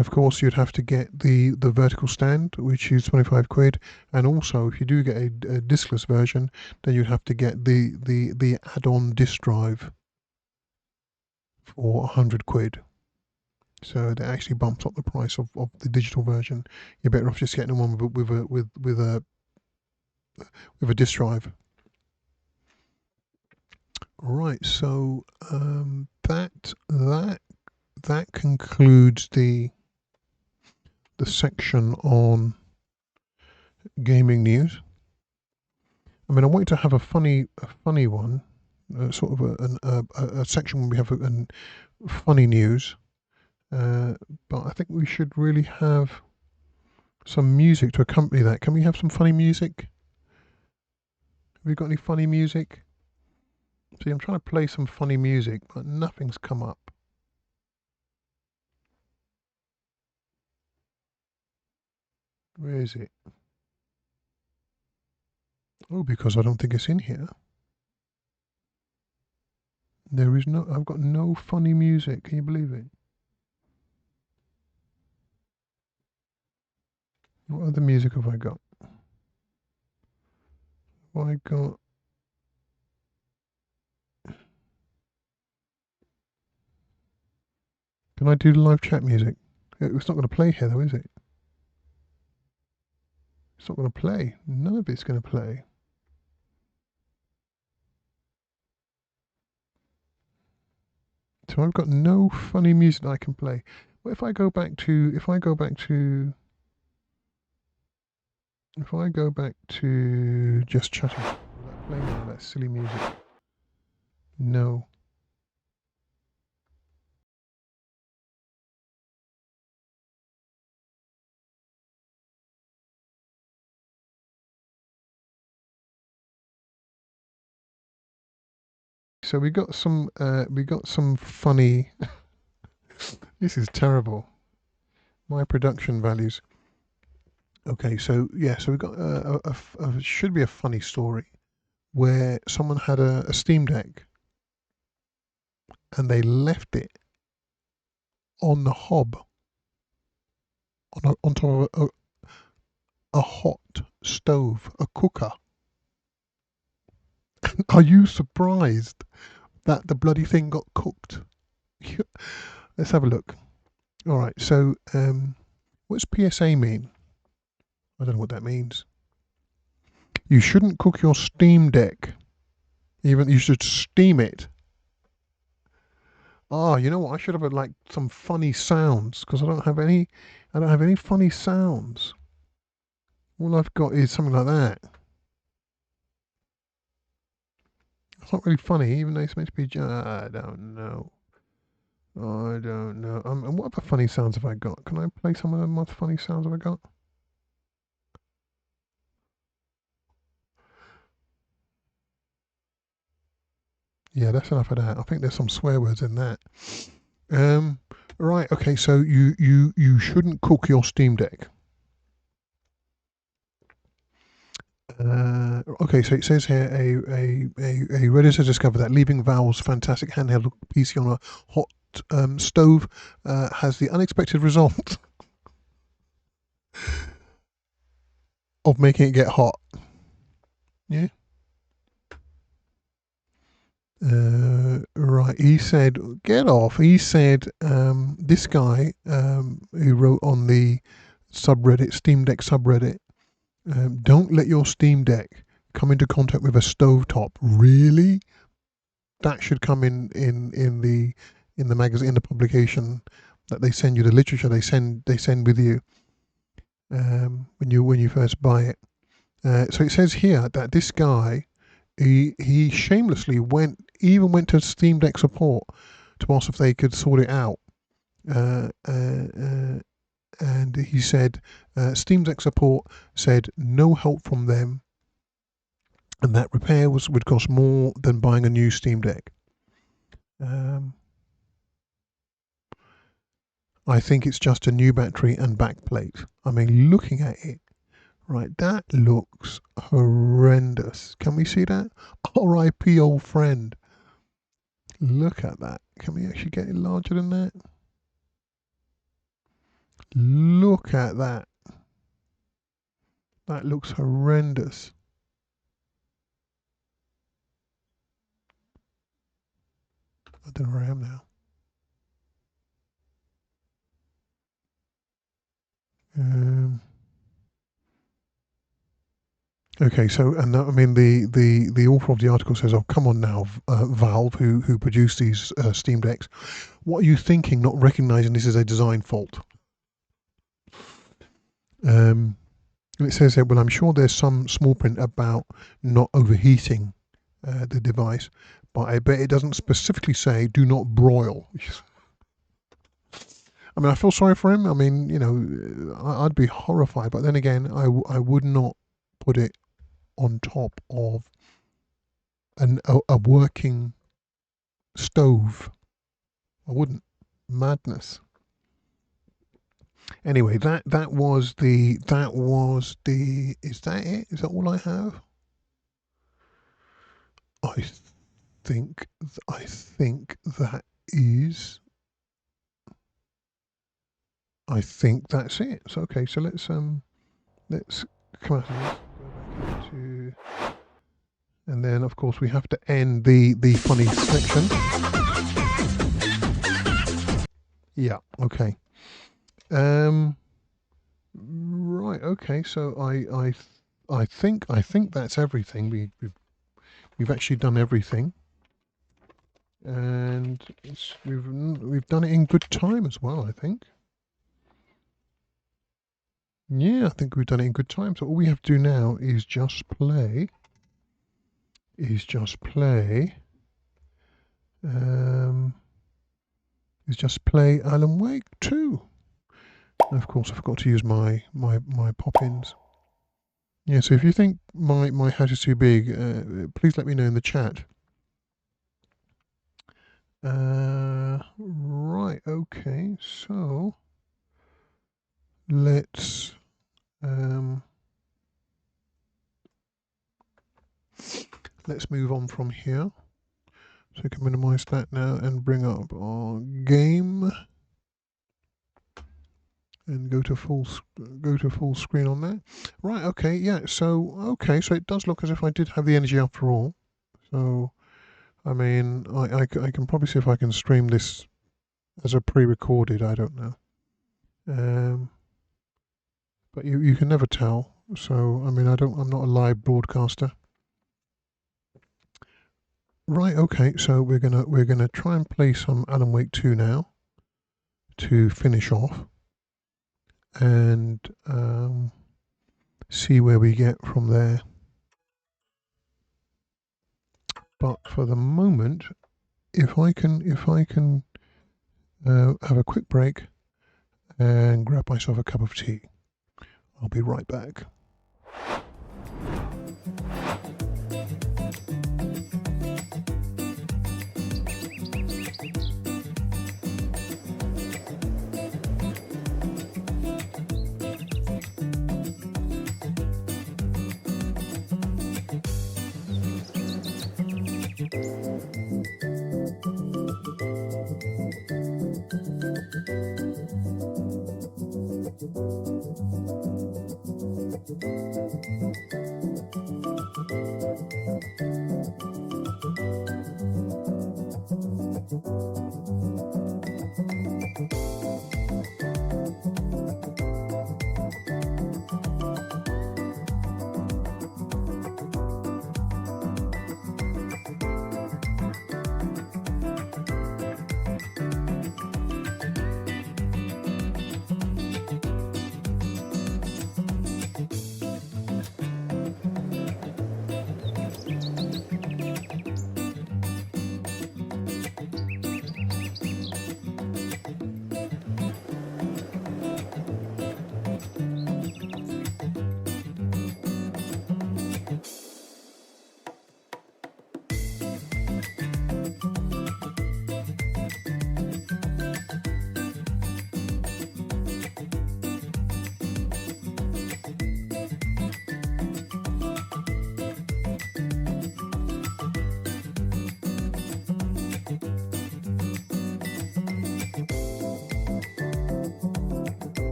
A: of course, you'd have to get the vertical stand, which is 25 quid. And also, if you do get a diskless version, then you'd have to get the add-on disk drive for 100 quid. So that actually bumps up the price of the digital version. You're better off just getting one with a disk drive. Right. So that concludes the section on gaming news. I mean, I wanted to have a funny one, sort of a section where we have funny news. But I think we should really have some music to accompany that. Can we have some funny music? Have you got any funny music? See, I'm trying to play some funny music, but nothing's come up. Where is it? Oh, because I don't think it's in here. There is no, I've got no funny music. Can you believe it? What other music have I got? Have I got... Can I do the live chat music? It's not going to play here though, is it? It's not going to play. None of it's going to play. So I've got no funny music that I can play. What if I go back to just chatting without playing all that silly music? No. So we got some funny. This is terrible. My production values. Okay, so yeah, so we got should be a funny story where someone had a Steam Deck and they left it on the hob on top of a hot stove, a cooker. Are you surprised that the bloody thing got cooked? Let's have a look. All right, so what's PSA mean? I don't know what that means. You shouldn't cook your Steam Deck. Even you should steam it. Oh, you know what? I should have like some funny sounds because I don't have any funny sounds. All I've got is something like that. It's not really funny, even though it's meant to be. I don't know. And what other funny sounds have I got? Can I play some of the most funny sounds have I got? Yeah, that's enough of that. I think there's some swear words in that. Right. Okay. So you shouldn't cook your Steam Deck. Okay, so it says here a Reddit has discovered that leaving Valve's fantastic handheld PC on a hot stove has the unexpected result of making it get hot. Yeah. Right. He said, "Get off." He said, "This guy who wrote on the subreddit, Steam Deck subreddit, don't let your Steam Deck come into contact with a stovetop. Really? That should come in the magazine, in the publication that they send you, the literature they send with you when you first buy it." So it says here that this guy he shamelessly went to Steam Deck support to ask if they could sort it out. And he said Steam Deck support said no help from them. and that repair would cost more than buying a new Steam Deck. I think it's just a new battery and backplate. I mean, looking at it, right, that looks horrendous. Can we see that? R.I.P. old friend. Look at that. Can we actually get it larger than that? Look at that. That looks horrendous. I don't know where I am now. Okay, so and I mean the author of the article says, "Oh, come on now, Valve, who produced these Steam Decks, what are you thinking? Not recognizing this is a design fault." And it says here, "Well, I'm sure there's some small print about not overheating the device, but I bet it doesn't specifically say do not broil." I mean, I feel sorry for him. I mean, you know, I'd be horrified, but then again, I would not put it on top of a working stove. I wouldn't. Madness. Anyway, that was the is that it? Is that all I have? I think that is. I think that's it. So okay, so let's come out of this, go back into, and then of course we have to end the funny section. Yeah. Okay. Right. Okay. So I think that's everything. We've actually done everything, and we've done it in good time as well, I think. Yeah, I think we've done it in good time. So all we have to do now is just play. Alan Wake 2. And of course, I forgot to use my pop-ins. Yeah, so if you think my hat is too big, please let me know in the chat. Right, okay, so let's move on from here. So we can minimize that now and bring up our game and go to full screen on that. Right, okay, yeah, so it does look as if I did have the energy after all. So I mean, I can probably see if I can stream this as a pre-recorded, I don't know. But you can never tell. So I mean, I'm not a live broadcaster. Right, okay, so we're gonna try and play some Alan Wake 2 now to finish off, and see where we get from there. But for the moment, if I can have a quick break and grab myself a cup of tea, I'll be right back.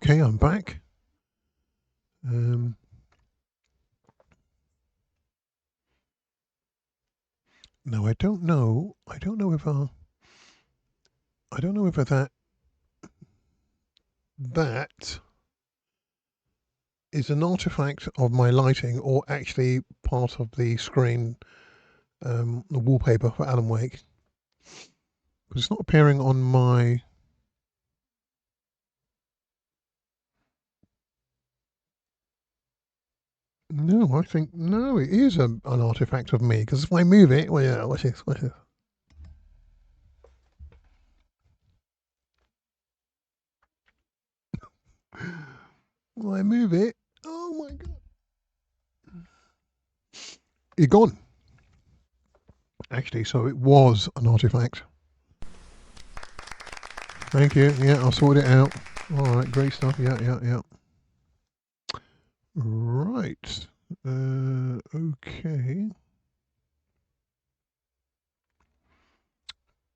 A: Okay, I'm back. Now I don't know whether that is an artifact of my lighting or actually part of the screen, the wallpaper for Alan Wake. Because it's not appearing on my... No, I think, no, it is an artifact of me, because if I move it, well, yeah, watch this. Well, I move it, oh my god. It's gone. Actually, so it was an artifact. Thank you, yeah, I'll sort it out. Alright, great stuff, yeah. Right, okay.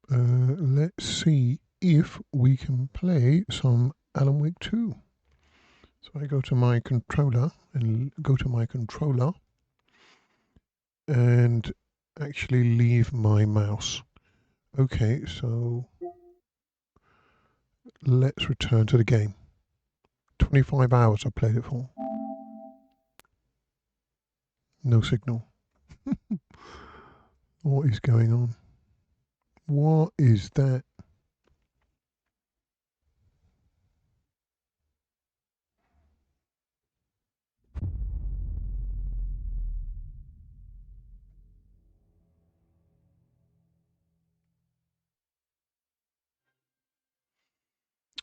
A: Let's see if we can play some Alan Wake 2. So I go to my controller and actually leave my mouse. Okay, so let's return to the game. 25 hours I played it for. No signal. What is going on? What is that?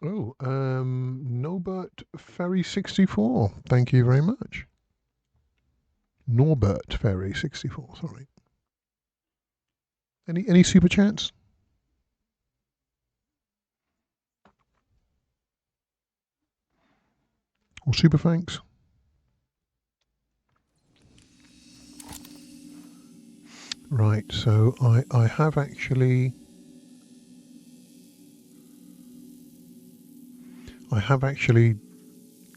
A: Oh, Norbert Ferry 64. Thank you very much. Norbert Ferry 64. Sorry. Any super chats? Or super thanks? Right, so I have actually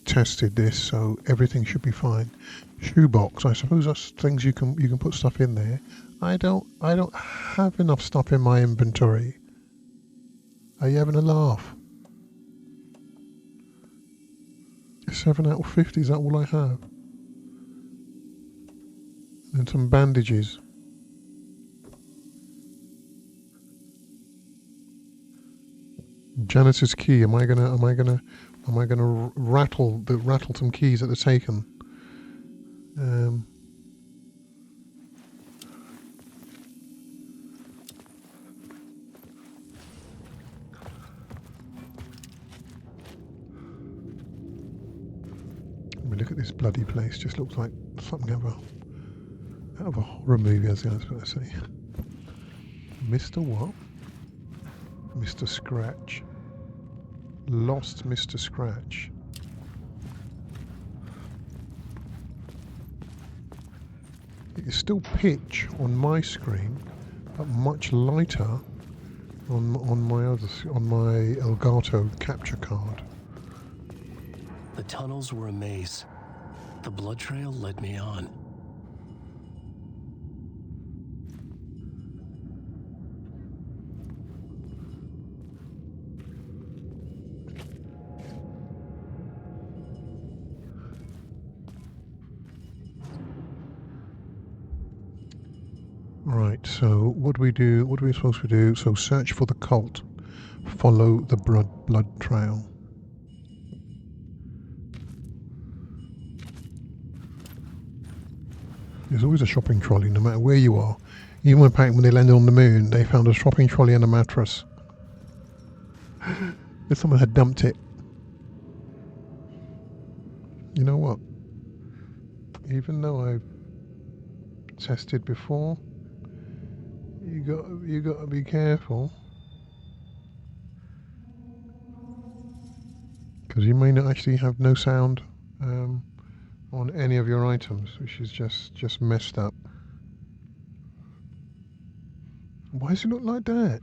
A: tested this, so everything should be fine. Shoebox, I suppose that's things you can put stuff in there. I don't have enough stuff in my inventory. Are you having a laugh? 7 out of 50, is that all I have? And some bandages. Janitor's key. Am I gonna rattle some keys that are taken? I mean, look at this bloody place. Just looks like something out of a horror movie, as I was going to say. Mr. what? Mr. Scratch. Lost Mr. Scratch. It's still pitch on my screen, but much lighter on my Elgato capture card.
B: The tunnels were a maze. The blood trail led me on.
A: Right, so what do we do? What are we supposed to do? So search for the cult. Follow the blood trail. There's always a shopping trolley, no matter where you are. Even when they landed on the moon, they found a shopping trolley and a mattress. If someone had dumped it. You know what? Even though I've tested before, you got to be careful, because you may not actually have no sound on any of your items, which is just messed up. Why does it look like that?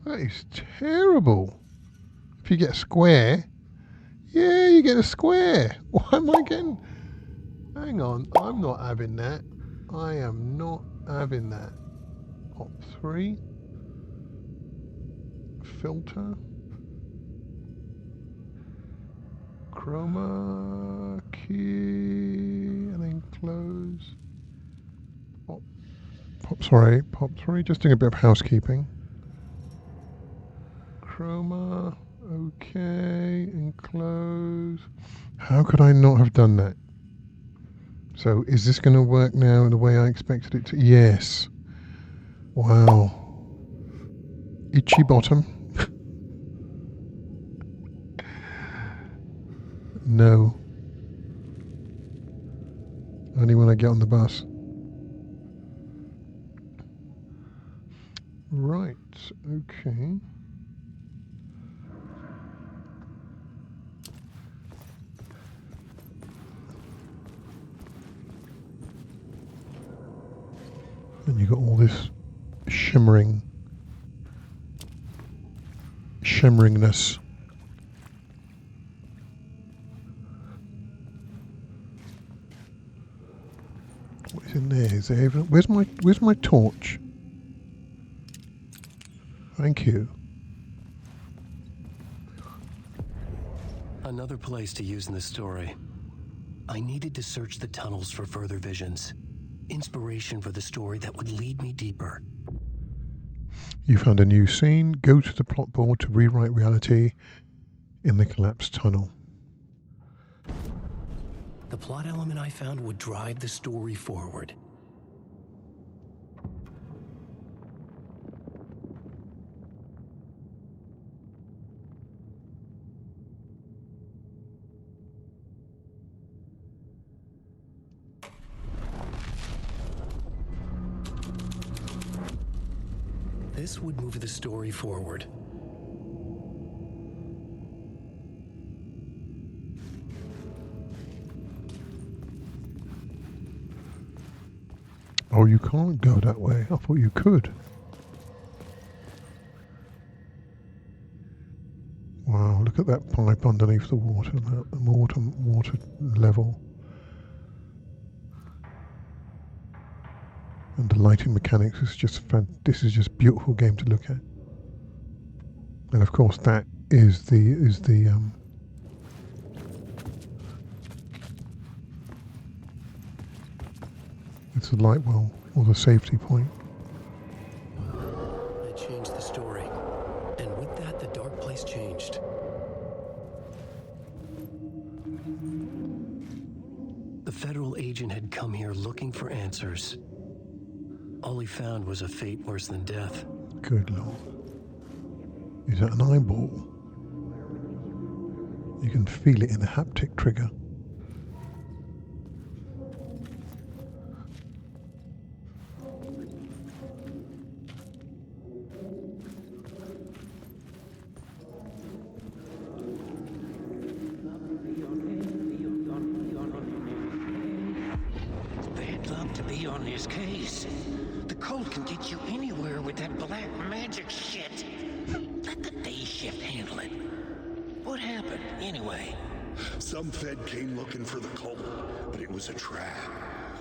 A: That is terrible. If you get a square, yeah, you get a square. Why am I getting... Hang on, I'm not having that. I am not having that. Op 3. Filter. Chroma key. And then close. Pop 3. Just doing a bit of housekeeping. Chroma. Okay. And close. How could I not have done that? So is this going to work now the way I expected it to? Yes. Wow. Itchy bottom. No. Only when I get on the bus. Right. Okay. And you got all this shimmeringness. What is in there? Is there even... Where's my torch? Thank you.
B: Another place to use in the story. I needed to search the tunnels for further visions. Inspiration for the story that would lead me deeper.
A: You found a new scene. Go to the plot board to rewrite reality in the collapsed tunnel.
B: The plot element I found would drive the story forward. This would move the story forward.
A: Oh, you can't go that way. I thought you could. Wow, look at that pipe underneath the water, that water level. And the lighting mechanics is just this is just beautiful game to look at. And of course that is the it's the light well, or the safety point.
B: I changed the story, and with that the dark place changed. The federal agent had come here looking for answers. All he found was a fate worse than death.
A: Good Lord. Is that an eyeball? You can feel it in the haptic trigger.
C: Bad luck to be on this case. The cult can get you anywhere with that black magic shit. Let the day shift handle it. What happened, anyway?
D: Some Fed came looking for the cult, but it was a trap.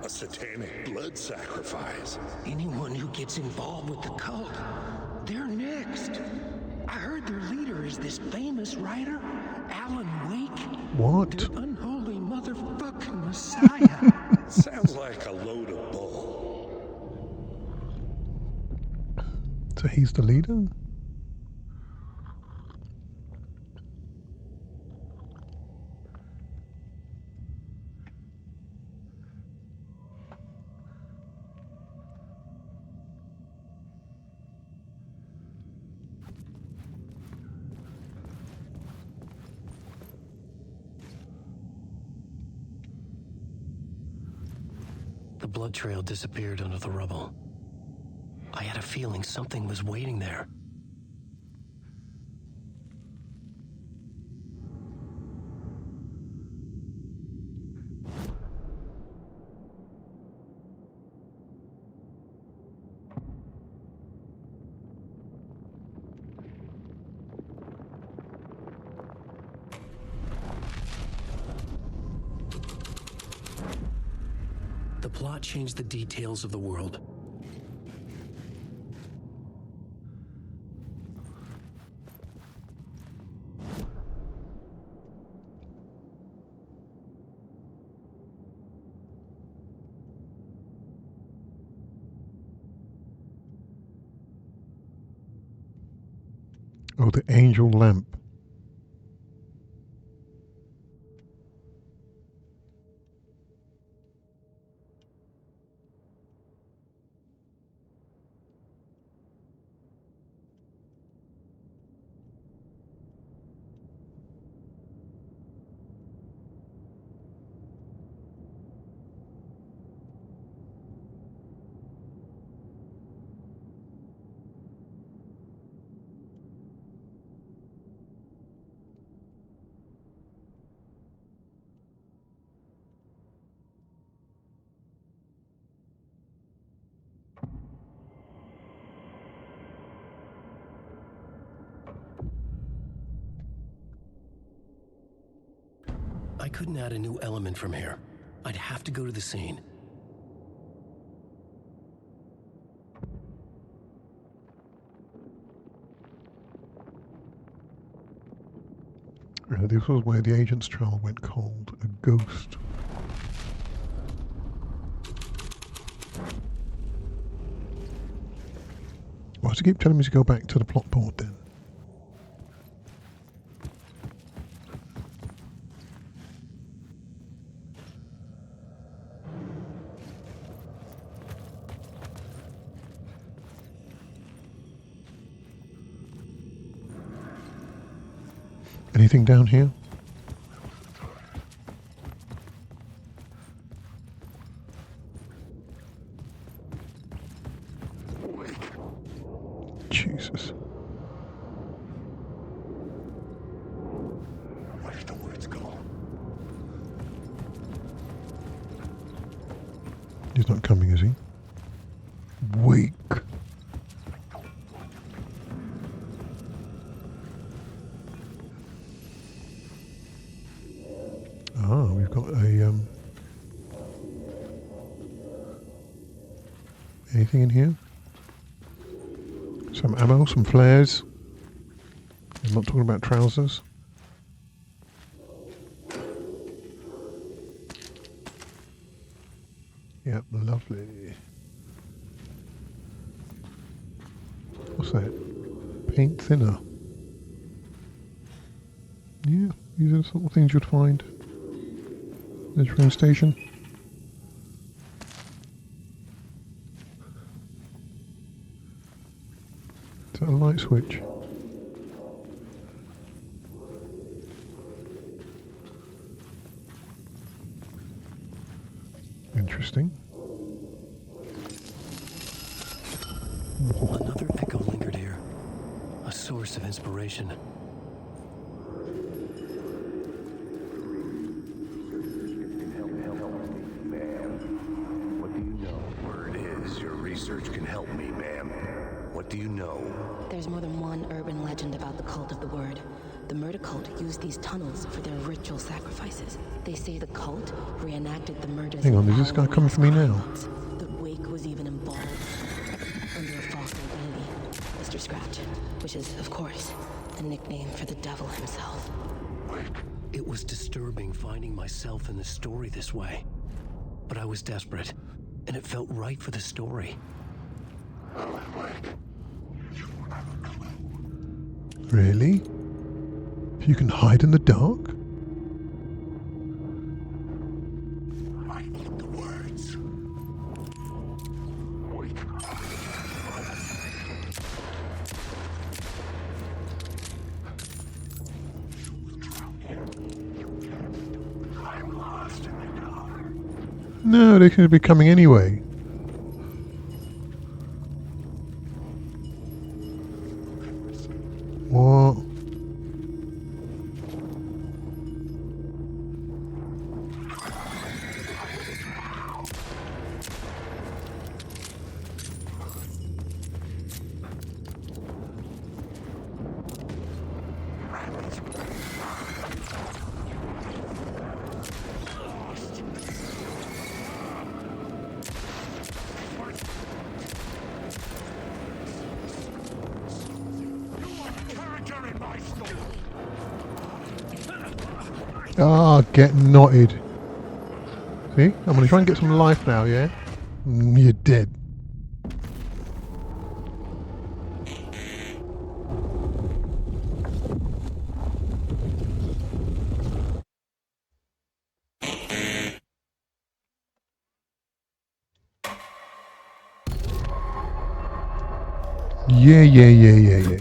D: A satanic blood sacrifice.
C: Anyone who gets involved with the cult, they're next. I heard their leader is this famous writer, Alan Wake.
A: What?
C: Their unholy motherfucking messiah.
D: Sounds like a load of bull.
A: So he's the leader?
B: The blood trail disappeared under the rubble. I had a feeling something was waiting there. The plot changed the details of the world.
A: Oh, the angel lamp.
B: I couldn't add a new element from here. I'd have to go to the scene.
A: This was where the agent's trial went cold. A ghost. Why does he keep telling me to go back to the plot board then? Anything down here? He's not coming, is he? Weak. Ah, we've got a anything in here? Some ammo, some flares. I'm not talking about trousers. Yep, lovely. What's that? Paint thinner. Yeah, these are the sort of things you'd find at the train station. Is that a light switch? Interesting.
B: Another echo lingered here, a source of inspiration.
D: What do you know? Word is your research can help me, ma'am. What do you know?
E: There's more than one urban legend about the cult of the word. The murder cult used these tunnels for their ritual sacrifices. They say the cult reenacted the murders.
A: Hang on, is this guy coming for me now?
E: The wake was even embalmed under a false identity, Mr. Scratch, which is, of course, a nickname for the devil himself.
B: It was disturbing finding myself in the story this way. But I was desperate, and it felt right for the story.
A: Really? You can hide in the dark?
D: I need the words. Wait. I'm lost in the dark.
A: No, they could be coming anyway. What? Ah, get knotted. See? I'm going to try and get some life now, yeah? You're dead. Yeah.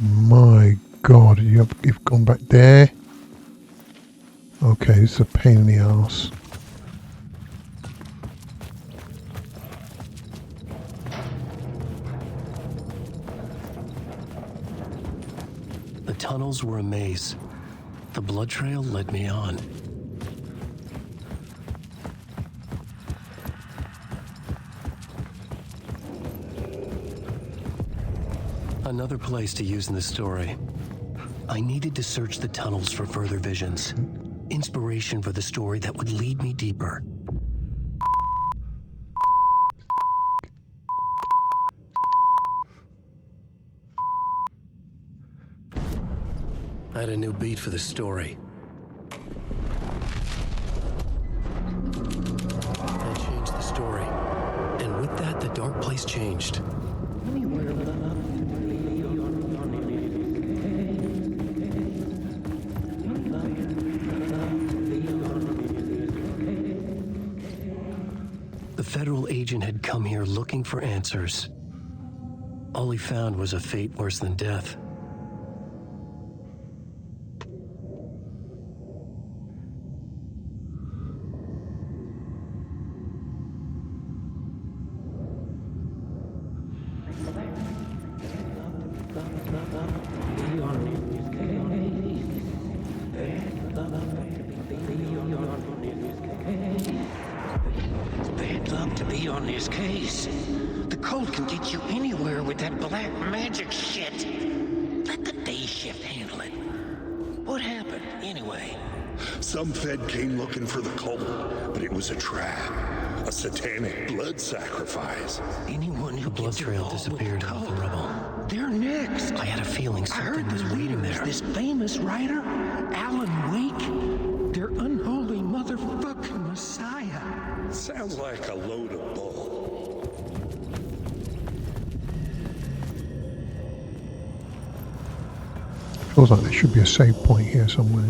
A: My God, you've gone back there. Okay, this is a pain in the arse.
B: The tunnels were a maze. The blood trail led me on. Another place to use in the story. I needed to search the tunnels for further visions. Inspiration for the story that would lead me deeper. I had a new beat for the story. I changed the story. And with that, the dark place changed. The federal agent had come here looking for answers. All he found was a fate worse than death.
C: on this case. The cult can get you anywhere with that black magic shit. Let the day shift handle it. What happened, anyway?
D: Some Fed came looking for the cult, but it was a trap. A satanic blood sacrifice.
C: Anyone who
B: The blood
C: gets
B: trail
C: involved with
B: disappeared
C: the
B: under the
C: cult,
B: rubble.
C: they're next.
B: I had a feeling
C: I
B: something
C: heard
B: was
C: the
B: waiting
C: leader is
B: there.
C: this famous writer, Alan Wake. Their unholy motherfucking messiah.
D: Sounds like a load of bull.
A: Feels like there should be a save point here somewhere.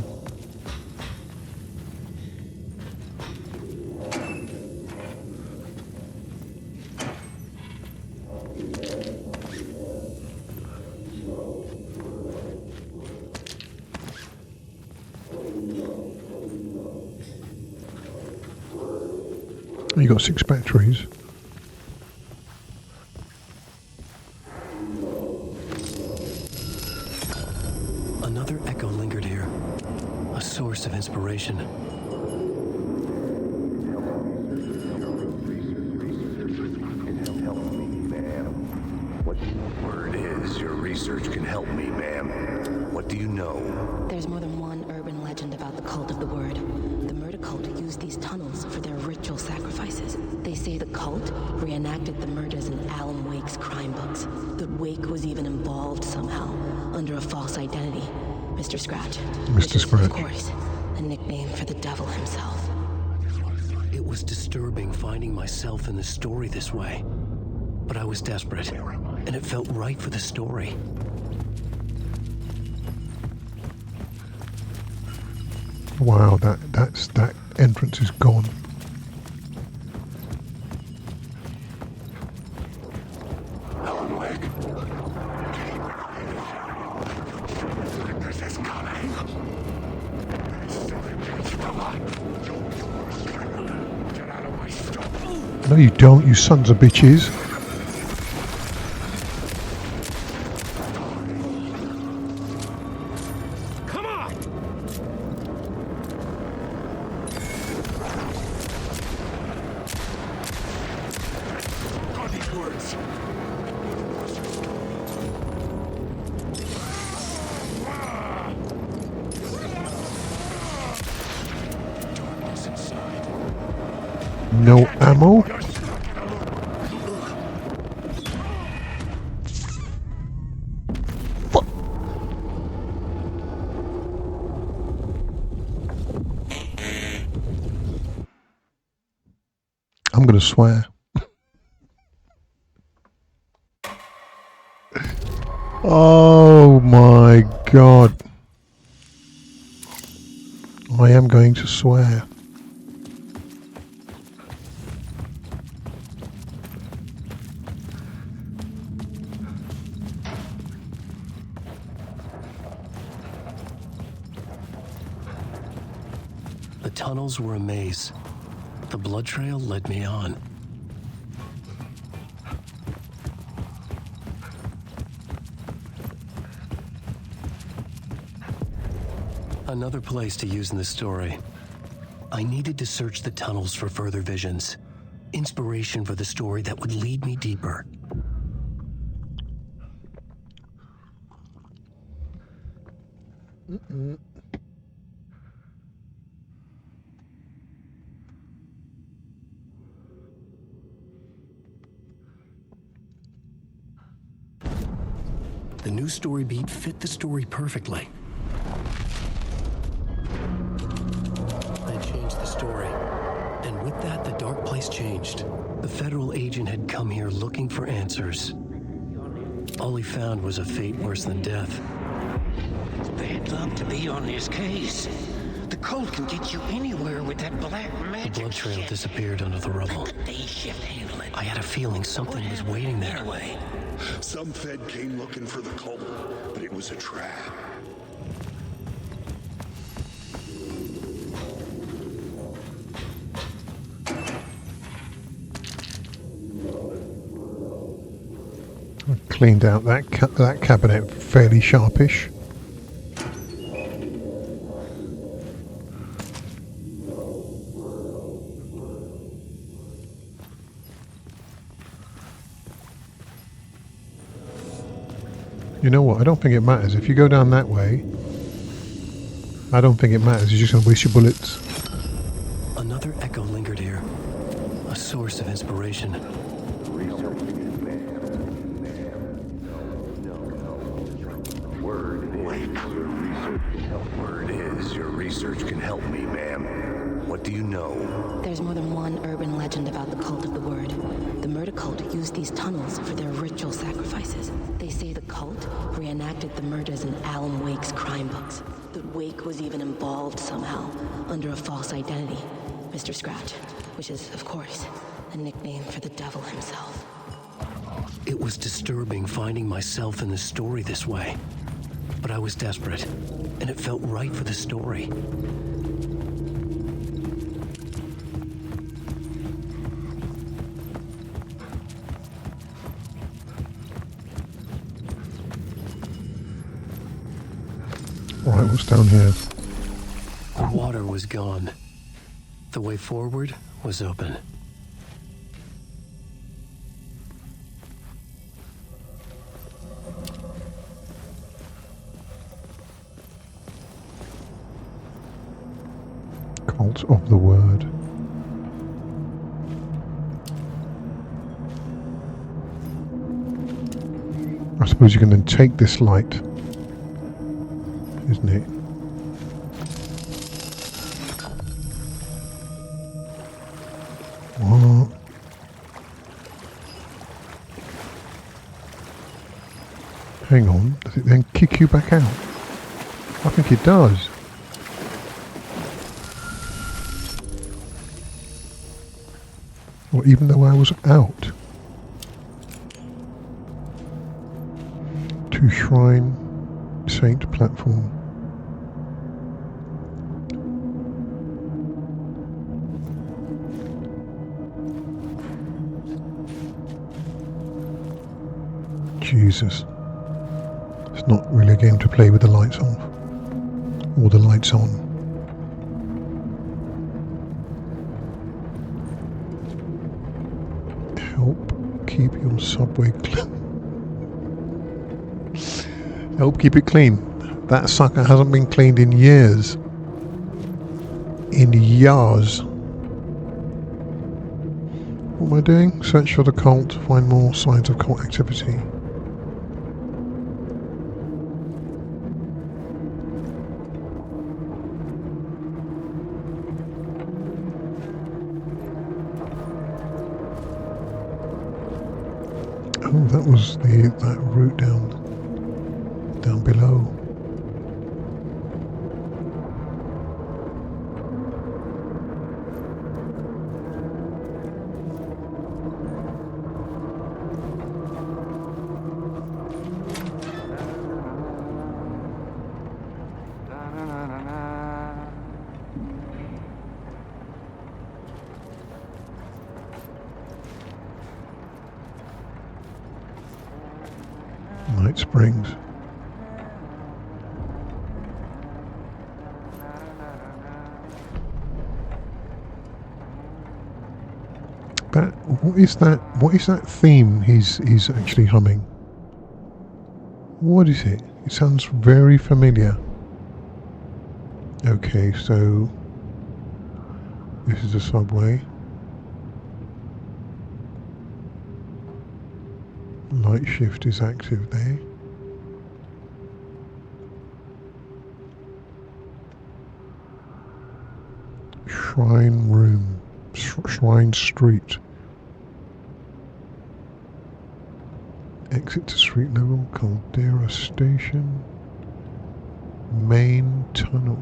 A: You got 6 batteries.
B: Another echo lingered here, a source of inspiration.
F: Word is, your research can help me, ma'am. What do you know?
E: There's more than one urban legend about the cult of the word. The murder cult used these tunnels for their ritual sacrifices. They say the cult reenacted the murders in Alan Wake's crime books. That Wake was even involved somehow, under a false identity. Mr. Scratch.
A: Mr.
E: Which is,
A: Scratch.
E: of course, a nickname for the devil himself.
B: It was disturbing finding myself in the story this way. But I was desperate, and it felt right for the story.
A: Wow, that entrance is gone.
D: Alan Wake. This is coming. Get out of my stuff.
A: No, you don't, you sons of bitches.
D: Come on! Got these words. Darkness inside.
A: No ammo.
D: You're stuck in a loop.
A: I'm gonna swear. Oh my god. I am going to swear.
B: The tunnels were a maze. The blood trail led me on. Another place to use in the story. I needed to search the tunnels for further visions. Inspiration for the story that would lead me deeper. The new story beat fit the story perfectly. I changed the story, and with that, the dark place changed. The federal agent had come here looking for answers. All he found was a fate worse than death.
C: It's bad luck to be on this case. The cult can get you anywhere with that black
B: The
C: magic
B: blood trail
C: shit.
B: disappeared under the rubble.
C: Let the day shift handle it.
B: I had a feeling something was waiting there.
C: Anyway,
D: Some Fed came looking for the cult, but it was a trap.
A: I cleaned out that that cabinet fairly sharpish. You know what? I don't think it matters. If you go down that way, I don't think it matters. You're just going to waste your bullets.
B: Another echo lingered here, a source of inspiration.
F: Word is your research can help me, ma'am. What do you know?
E: There's more than one urban legend about the cult of the word. The murder cult used these tunnels for their ritual sacrifices. They say the cult reenacted the murders in Alan Wake's crime books. That Wake was even involved somehow, under a false identity, Mr. Scratch, which is, of course, a nickname for the devil himself.
B: It was disturbing finding myself in the story this way. But I was desperate, and it felt right for the story.
A: Alright, what's down here?
B: The water was gone. The way forward was open.
A: Cult of the word. I suppose you can then take this light, isn't it? What? Hang on, does it then kick you back out? I think it does. Or even though I was out. To Shrine Saint platform. Jesus. It's not really a game to play with the lights off. Or the lights on. Help keep your subway clean. Help keep it clean. That sucker hasn't been cleaned in years. In years. What am I doing? Search for the cult. Find more signs of cult activity. Oh, that was that route down below. Night Springs. What is that theme he's actually humming? What is it? It sounds very familiar. Okay, so this is the subway. Light shift is active there. Shrine room. Shrine street. Exit to street level. Caldera station. Main tunnel.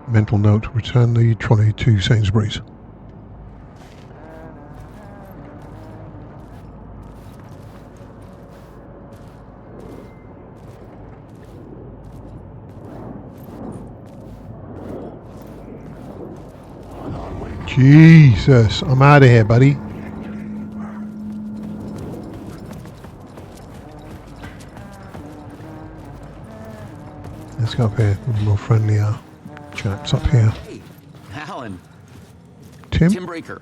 A: Mental note, return the trolley to Sainsbury's. Jesus, I'm out of here, buddy. Let's go up here with more friendlier chaps up here.
G: Hey, Alan.
A: Tim?
G: Tim Breaker.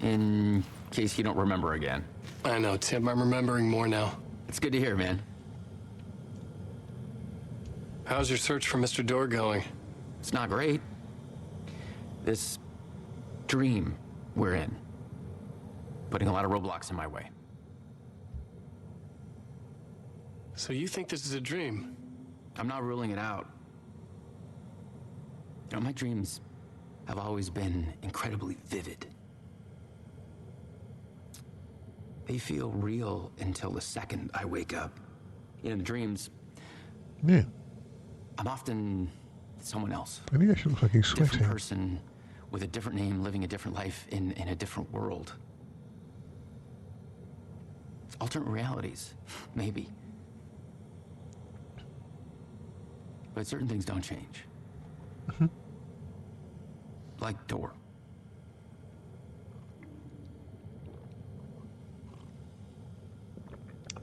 G: In case you don't remember again.
B: I know, Tim. I'm remembering more now.
G: It's good to hear, man.
B: How's your search for Mr. Door going?
G: It's not great. This dream we're in, putting a lot of roadblocks in my way.
B: So you think this is a dream?
G: I'm not ruling it out. You know, my dreams have always been incredibly vivid. They feel real until the second I wake up. In the dreams,
A: Yeah.
G: I'm often someone else.
A: I think actually looks like he's
G: A different
A: sweating.
G: person with a different name, living a different life in a different world. Alternate realities, maybe. But certain things don't change. Like Door.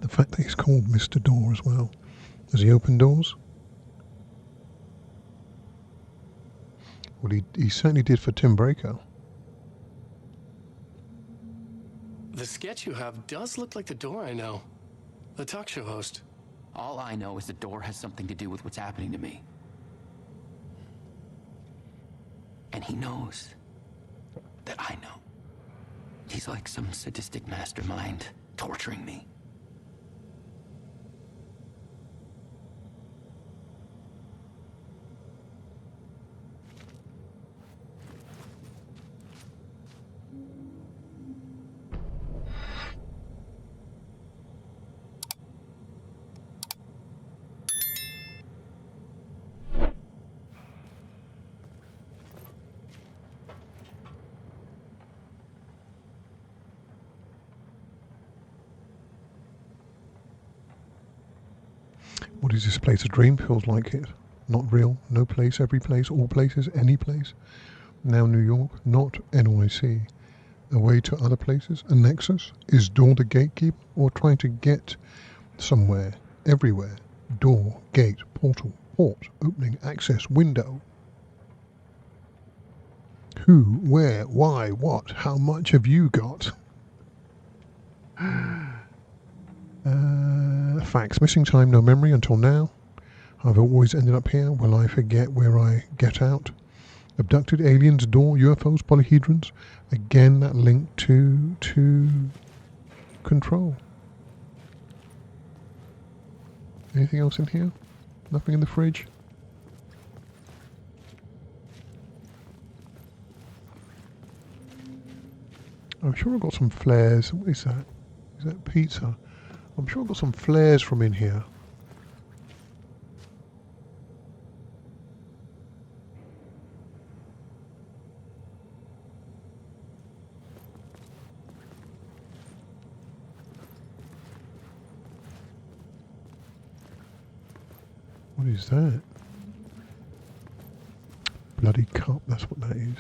A: The fact that he's called Mr. Door as well. Does he open doors? Well, he certainly did for Tim Breaker.
B: The sketch you have does look like the Door I know. The talk show host.
G: All I know is the Door has something to do with what's happening to me. And he knows that I know. He's like some sadistic mastermind torturing me.
A: What is this place? A dream? Feels like it. Not real. No place. Every place. All places. Any place. Now New York. Not NYC. A way to other places. A nexus. Is Door the gatekeeper or trying to get somewhere? Everywhere. Door. Gate. Portal. Port. Opening. Access. Window. Who? Where? Why? What? How much have you got? Facts. Missing time, no memory until now. I've always ended up here. Will I forget where I get out? Abducted aliens, Door, UFOs, polyhedrons. Again, that link to Control. Anything else in here? Nothing in the fridge? I'm sure I've got some flares. What is that? Is that pizza? I'm sure I've got some flares from in here. What is that? Bloody cup, that's what that is.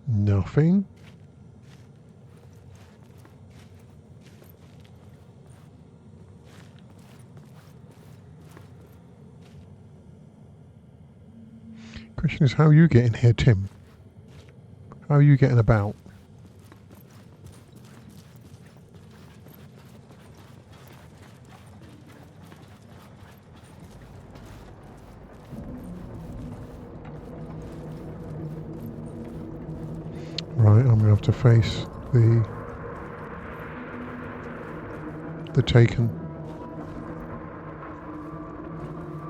A: Nothing. Question is, how are you getting here, Tim? How are you getting about? Right, I'm gonna have to face the Taken,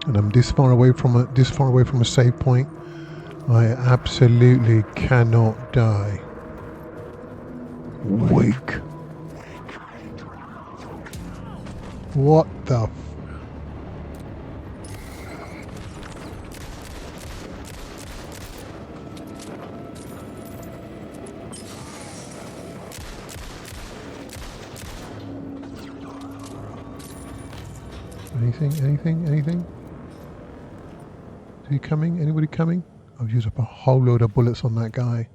A: and I'm this far away from a save point. I absolutely cannot die. Wake. What the? Anything? Is he coming? Anybody coming? I've used up a whole load of bullets on that guy.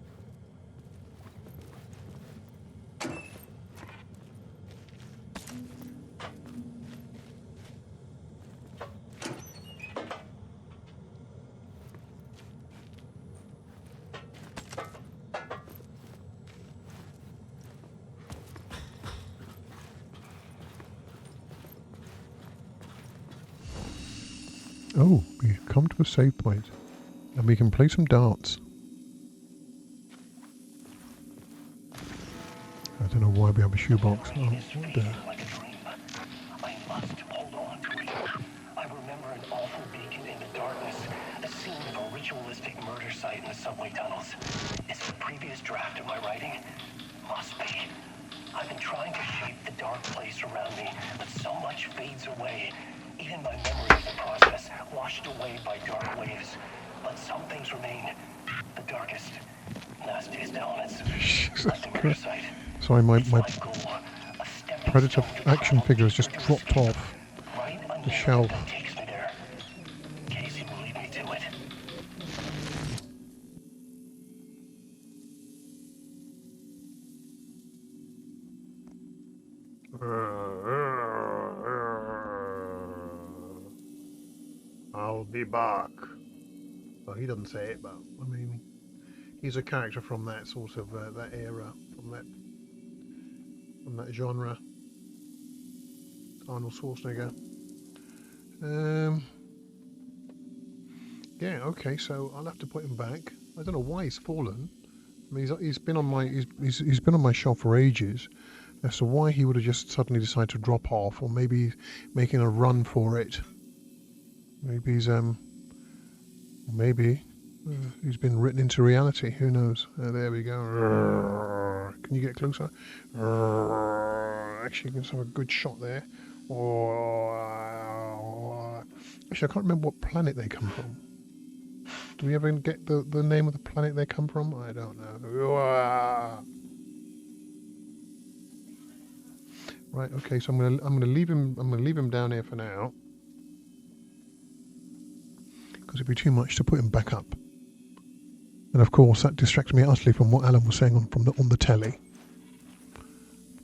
A: Oh, we've come to a save point. And we can play some darts. I don't know why we have a shoebox. Oh, what the...
B: Like a dream. I must hold on to it. I remember an awful beacon in the darkness, the scene of a ritualistic murder site in the subway tunnels. Is it the previous draft of my writing? Must be. I've been trying to shape the dark place around me, but so much fades away. Even my memory of the process, washed away by dark waves. But some things remain. The darkest, nastiest elements. Like the murder site.
A: Sorry, my
B: Goal,
A: Predator action figure has just dropped off the shelf.
B: takes me there. Casey will lead me to it.
A: I'll be back. Well, he doesn't say it, but I mean, he's a character from that sort of that era, from that genre. Arnold Schwarzenegger. Yeah. Okay. So I'll have to put him back. I don't know why he's fallen. I mean, he's been on my he's been on my shelf for ages. As to why he would have just suddenly decided to drop off, or maybe making a run for it. Maybe he's been written into reality. Who knows? There we go. Can you get closer? Actually, you can have a good shot there. Actually, I can't remember what planet they come from. Do we ever get the name of the planet they come from? I don't know. Right. Okay. So I'm gonna leave him down here for now. Because it'd be too much to put him back up. And of course, that distracts me utterly from what Alan was saying on the telly.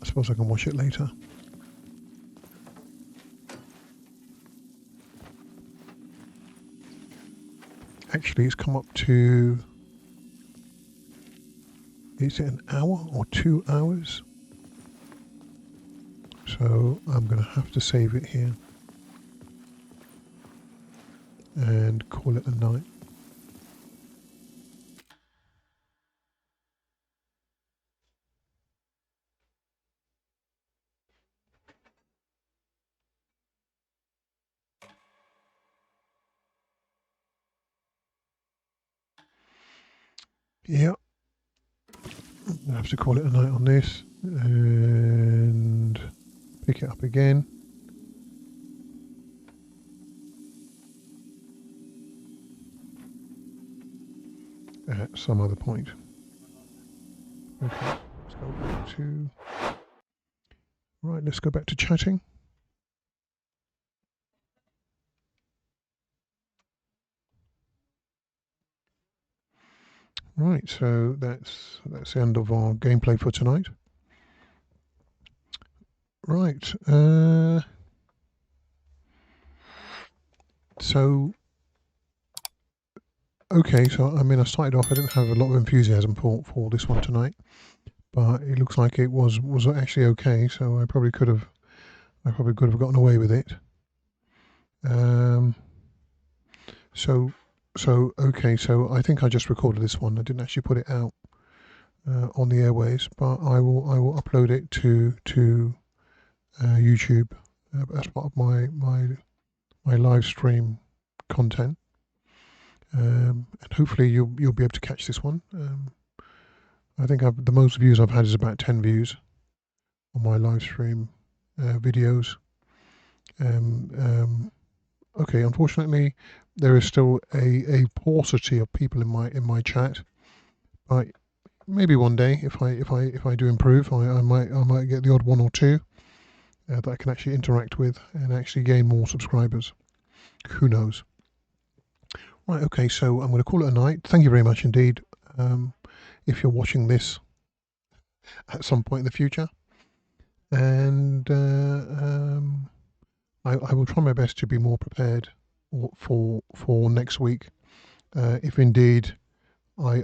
A: I suppose I can watch it later. Actually, it's come up to... Is it an hour or 2 hours? So I'm going to have to save it here. And call it a night. Yeah. I have to call it a night on this. And pick it up again. At some other point. Okay, let's go back to... Right, let's go back to chatting. Right, so that's the end of our gameplay for tonight. Right, so... Okay, so I mean, I started off, I didn't have a lot of enthusiasm for this one tonight, but it looks like it was actually okay, so I probably could have gotten away with it. Okay, so I think I just recorded this one. I didn't actually put it out on the airways, but I will upload it to YouTube as part of my live stream content. And hopefully you'll be able to catch this one. I think the most views I've had is about 10 views on my live stream videos. Okay, unfortunately, there is still a paucity of people in my chat, but maybe one day if I do improve, I might get the odd one or two. that I can actually interact with and actually gain more subscribers. Who knows? Right, okay, so I'm going to call it a night. Thank you very much indeed. If you're watching this at some point in the future, and I will try my best to be more prepared for next week, if indeed I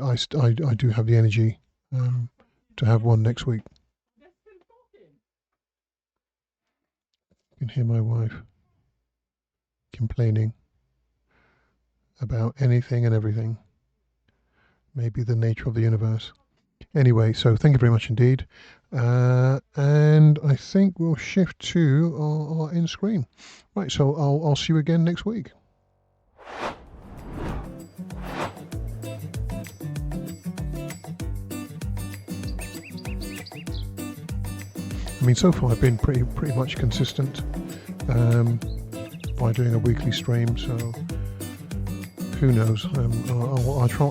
A: do have the energy to have one next week. You can hear my wife complaining about anything and everything, maybe the nature of the universe. Anyway, so thank you very much indeed, and I think we'll shift to our end screen. Right, so I'll see you again next week. I mean, so far I've been pretty much consistent by doing a weekly stream. So who knows?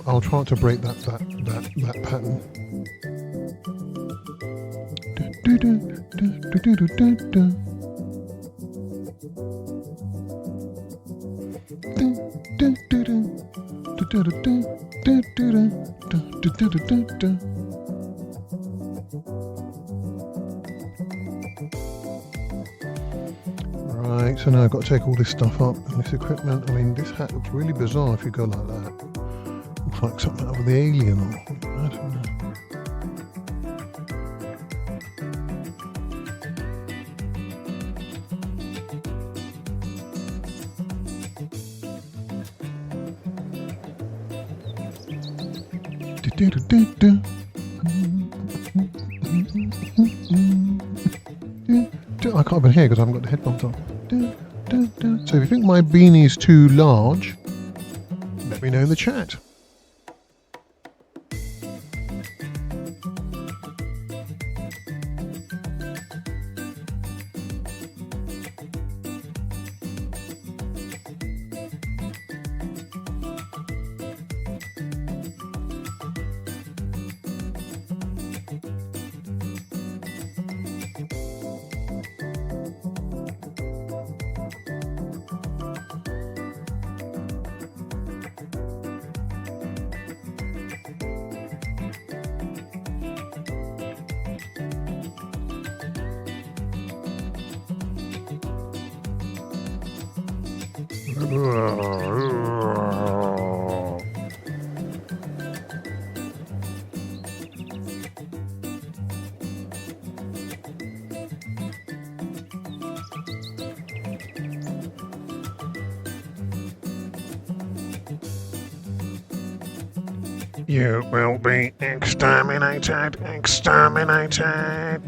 A: I'll try to break that pattern. Right, so now I've got to take all this stuff up and this equipment. I mean, this hat looks really bizarre if you go like that. Looks like something out of the Alien or I don't know. I can't even hear because I haven't got the headphones on. So if you think my beanie is too large, let me know in the chat. You will be exterminated, exterminated.